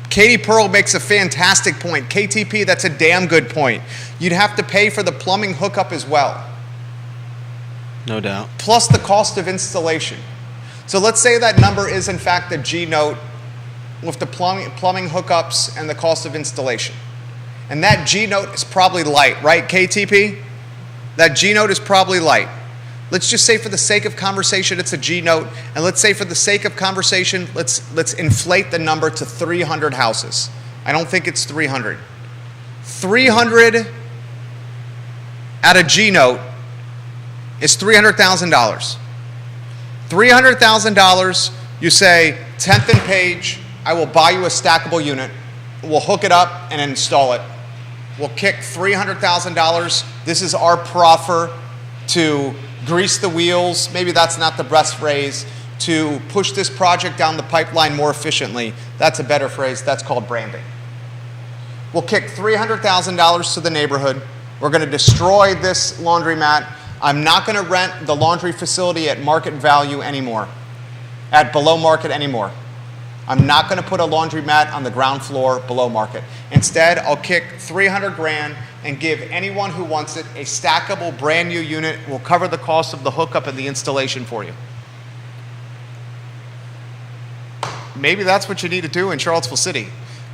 Katie Pearl makes a fantastic point. KTP, that's a damn good point. You'd have to pay for the plumbing hookup as well. No doubt. Plus the cost of installation. So let's say that number is in fact a G note with the plumbing hookups and the cost of installation. And that G note is probably light, right, KTP? That G note is probably light. Let's just say for the sake of conversation it's a G note, and let's say for the sake of conversation, let's inflate the number to 300 houses. I don't think it's 300. 300 at a G note is $300,000. $300,000, you say, 10th and Page, I will buy you a stackable unit, we'll hook it up and install it. We'll kick $300,000. This is our proffer to grease the wheels, maybe that's not the best phrase, to push this project down the pipeline more efficiently. That's a better phrase, that's called branding. We'll kick $300,000 to the neighborhood. We're going to destroy this laundromat. I'm not going to rent the laundry facility at market value anymore, at below market anymore. I'm not going to put a laundromat on the ground floor below market. Instead, I'll kick $300,000 and give anyone who wants it a stackable brand new unit. We'll cover the cost of the hookup and the installation for you. Maybe that's what you need to do in Charlottesville City.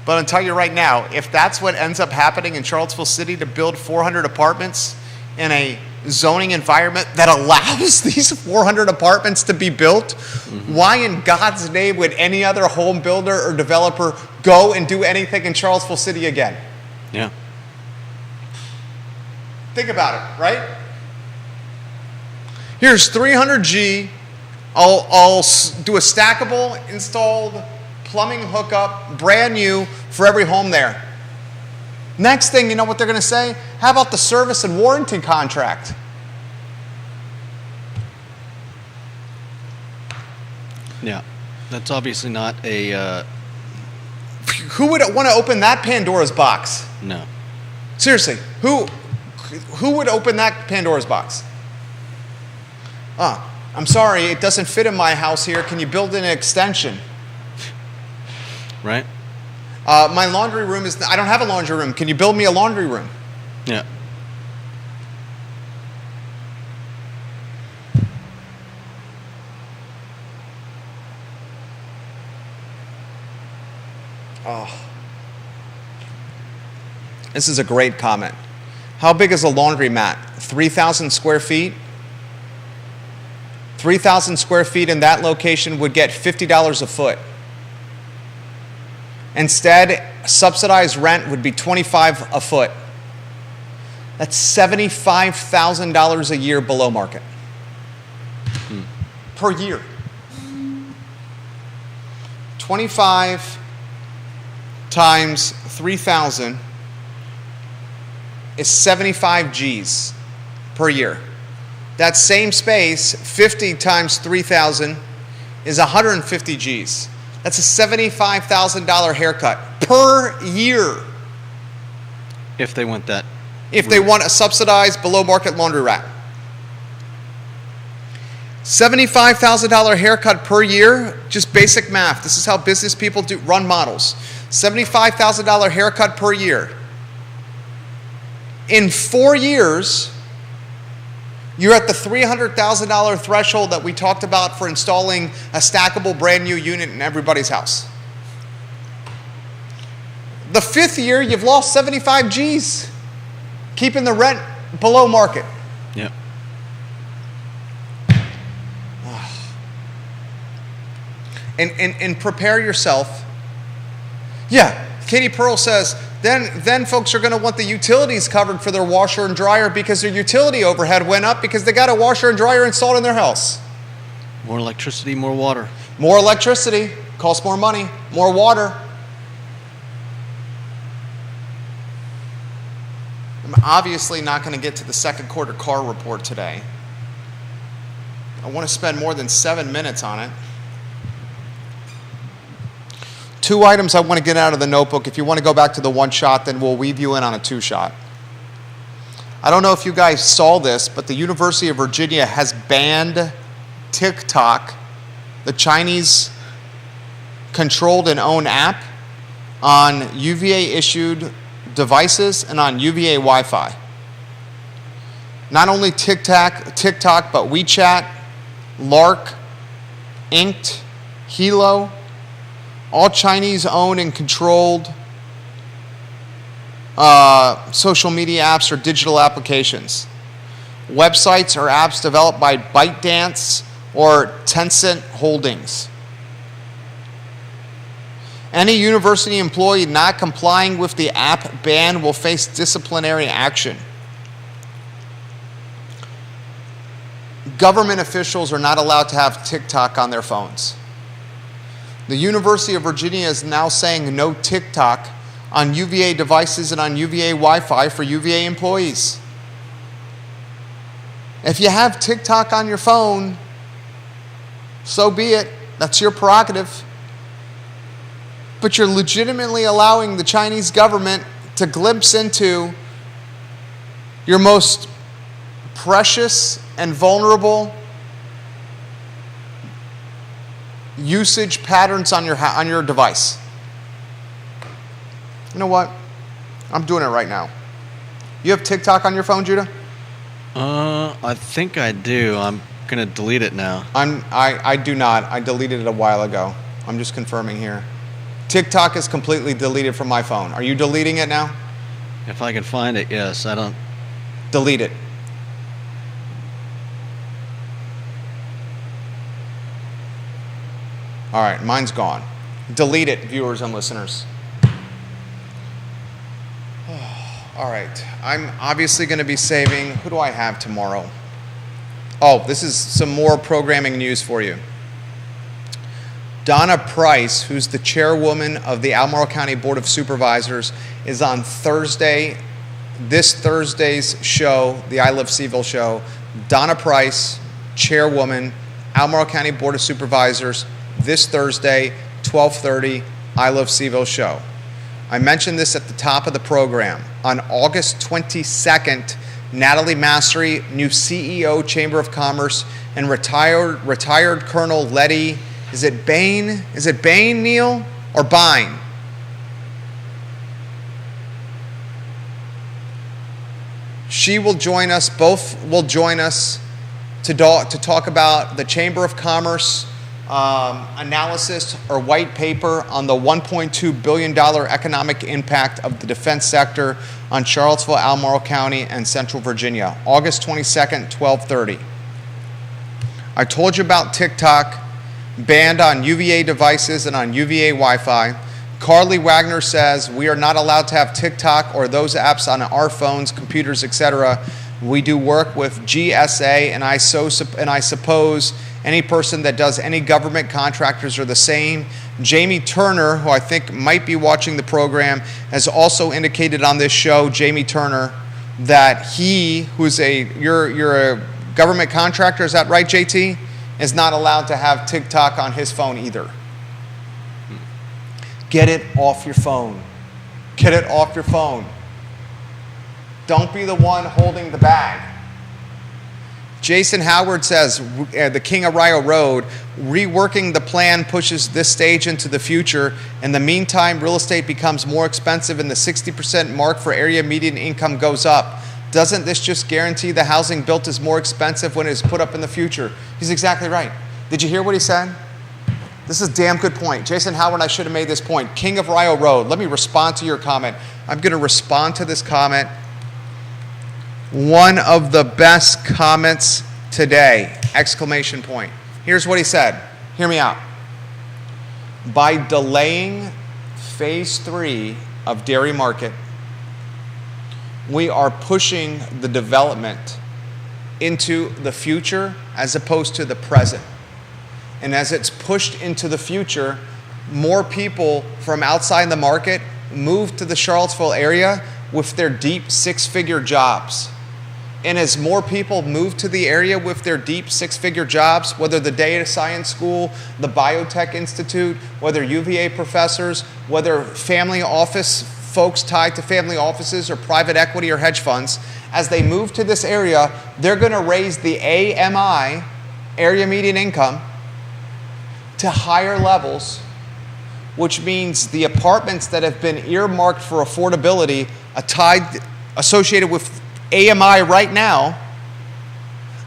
But I'll tell you right now, if that's what ends up happening in Charlottesville City to build 400 apartments in a zoning environment that allows these 400 apartments to be built, why in God's name would any other home builder or developer go and do anything in Charlottesville City again? Yeah. Think about it, right? Here's 300G. I'll do a stackable, installed plumbing hookup, brand new for every home there. Next thing, you know what they're going to say? How about the service and warranty contract? Yeah, that's obviously not a... Who would want to open that Pandora's box? No. Seriously, who would open that Pandora's box? I'm sorry, it doesn't fit in my house here. Can you build an extension? Right. My laundry room I don't have a laundry room. Can you build me a laundry room? Yeah. Oh. This is a great comment. How big is a laundromat? 3,000 square feet? 3,000 square feet in that location would get $50 a foot. Instead, subsidized rent would be $25 a foot. That's $75,000 a year below market. Per year. 25 times 3,000 is 75 G's per year. That same space, 50 times 3,000 is 150 G's. That's a $75,000 haircut per year. If they want that. If they want a subsidized below market laundry rack. $75,000 haircut per year, just basic math. This is how business people run models. $75,000 haircut per year. In 4 years, you're at the $300,000 threshold that we talked about for installing a stackable brand new unit in everybody's house. The 5th year, you've lost 75 G's, keeping the rent below market. Yep. And prepare yourself. Yeah, Katie Pearl says, then folks are going to want the utilities covered for their washer and dryer because their utility overhead went up because they got a washer and dryer installed in their house. More electricity, more water. More electricity costs more money, more water. I'm obviously not going to get to the second quarter car report today. I want to spend more than 7 minutes on it. 2 items I want to get out of the notebook. If you want to go back to the one shot, then we'll weave you in on a 2 shot. I don't know if you guys saw this, but the University of Virginia has banned TikTok, the Chinese controlled and owned app, on UVA-issued devices and on UVA Wi-Fi. Not only TikTok, but WeChat, Lark, Inked, Hilo, all Chinese-owned and controlled social media apps or digital applications. Websites or apps developed by ByteDance or Tencent Holdings. Any university employee not complying with the app ban will face disciplinary action. Government officials are not allowed to have TikTok on their phones. The University of Virginia is now saying no TikTok on UVA devices and on UVA Wi-Fi for UVA employees. If you have TikTok on your phone, so be it. That's your prerogative. But you're legitimately allowing the Chinese government to glimpse into your most precious and vulnerable usage patterns on your device. You know what? I'm doing it right now. You have TikTok on your phone, Judah? I think I do. I'm gonna delete it now. I do not. I deleted it a while ago. I'm just confirming here. TikTok is completely deleted from my phone. Are you deleting it now? If I can find it, yes. I don't. Delete it. All right, mine's gone. Delete it, viewers and listeners. All right, I'm obviously going to be saving. Who do I have tomorrow? Oh, this is some more programming news for you. Donna Price, who's the chairwoman of the Albemarle County Board of Supervisors, is on Thursday, this Thursday's show, the I Love Seville show. Donna Price, chairwoman, Albemarle County Board of Supervisors, this Thursday, 12:30, I Love Seville show. I mentioned this at the top of the program. On August 22nd, Natalie Mastery, new CEO, Chamber of Commerce, and retired Colonel Letty, is it Bain, Neil, or Bine? She will join us, both will join us to talk about the Chamber of Commerce analysis or white paper on the $1.2 billion economic impact of the defense sector on Charlottesville, Albemarle County, and Central Virginia, August 22nd, 12:30. I told you about TikTok, banned on UVA devices and on UVA Wi-Fi. Carly Wagner says we are not allowed to have TikTok or those apps on our phones, computers, etc. We do work with GSA, and I suppose any person that does any government contractors are the same. Jamie Turner, who I think might be watching the program, has also indicated on this show, Jamie Turner, that he, who's you're a government contractor, is that right, JT? Is not allowed to have TikTok on his phone either. Get it off your phone. Get it off your phone. Don't be the one holding the bag. Jason Howard says, the King of Rio Road, reworking the plan pushes this stage into the future. In the meantime, real estate becomes more expensive and the 60% mark for area median income goes up. Doesn't this just guarantee the housing built is more expensive when it is put up in the future? He's exactly right. Did you hear what he said? This is a damn good point. Jason Howard, I should have made this point. King of Rio Road, let me respond to your comment. I'm going to respond to this comment. One of the best comments today, exclamation point. Here's what he said. Hear me out. By delaying phase 3 of Dairy Market, we are pushing the development into the future as opposed to the present. And as it's pushed into the future, more people from outside the market move to the Charlottesville area with their deep six-figure jobs. And as more people move to the area with their deep six-figure jobs, whether the data science school, the biotech institute, whether UVA professors, whether family office folks tied to family offices or private equity or hedge funds, as they move to this area, they're going to raise the AMI, area median income, to higher levels, which means the apartments that have been earmarked for affordability associated with AMI right now,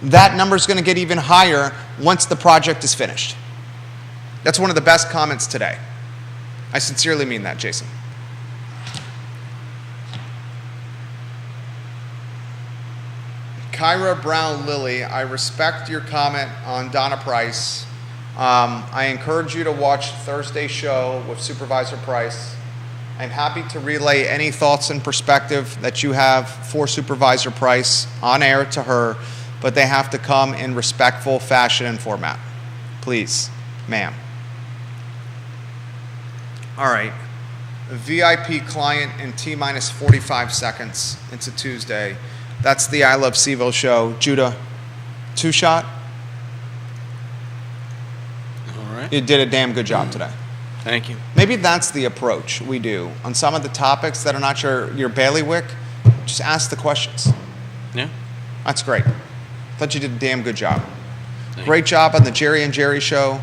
that number is going to get even higher once the project is finished. That's one of the best comments today. I sincerely mean that, Jason. Kyra Brown Lilly, I respect your comment on Donna Price. I encourage you to watch Thursday's show with Supervisor Price. I'm happy to relay any thoughts and perspective that you have for Supervisor Price on air to her, but they have to come in respectful fashion and format. Please, ma'am. All right. VIP client in T-minus 45 seconds into Tuesday. That's the I Love CVille show. Judah, 2-shot? All right. You did a damn good job today. Thank you. Maybe that's the approach we do on some of the topics that are not your bailiwick. Just ask the questions. Yeah. That's great. Thought you did a damn good job. Thank Great job on the Jerry and Jerry show.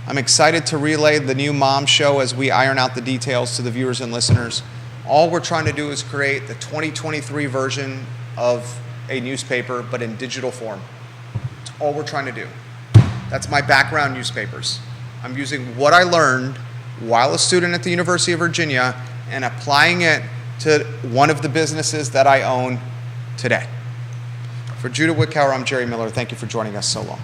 I'm excited to relay the new mom show as we iron out the details to the viewers and listeners. All we're trying to do is create the 2023 version of a newspaper, but in digital form. That's all we're trying to do. That's my background, newspapers. I'm using what I learned while a student at the University of Virginia and applying it to one of the businesses that I own today. For Judah Wickower, I'm Jerry Miller. Thank you for joining us so long.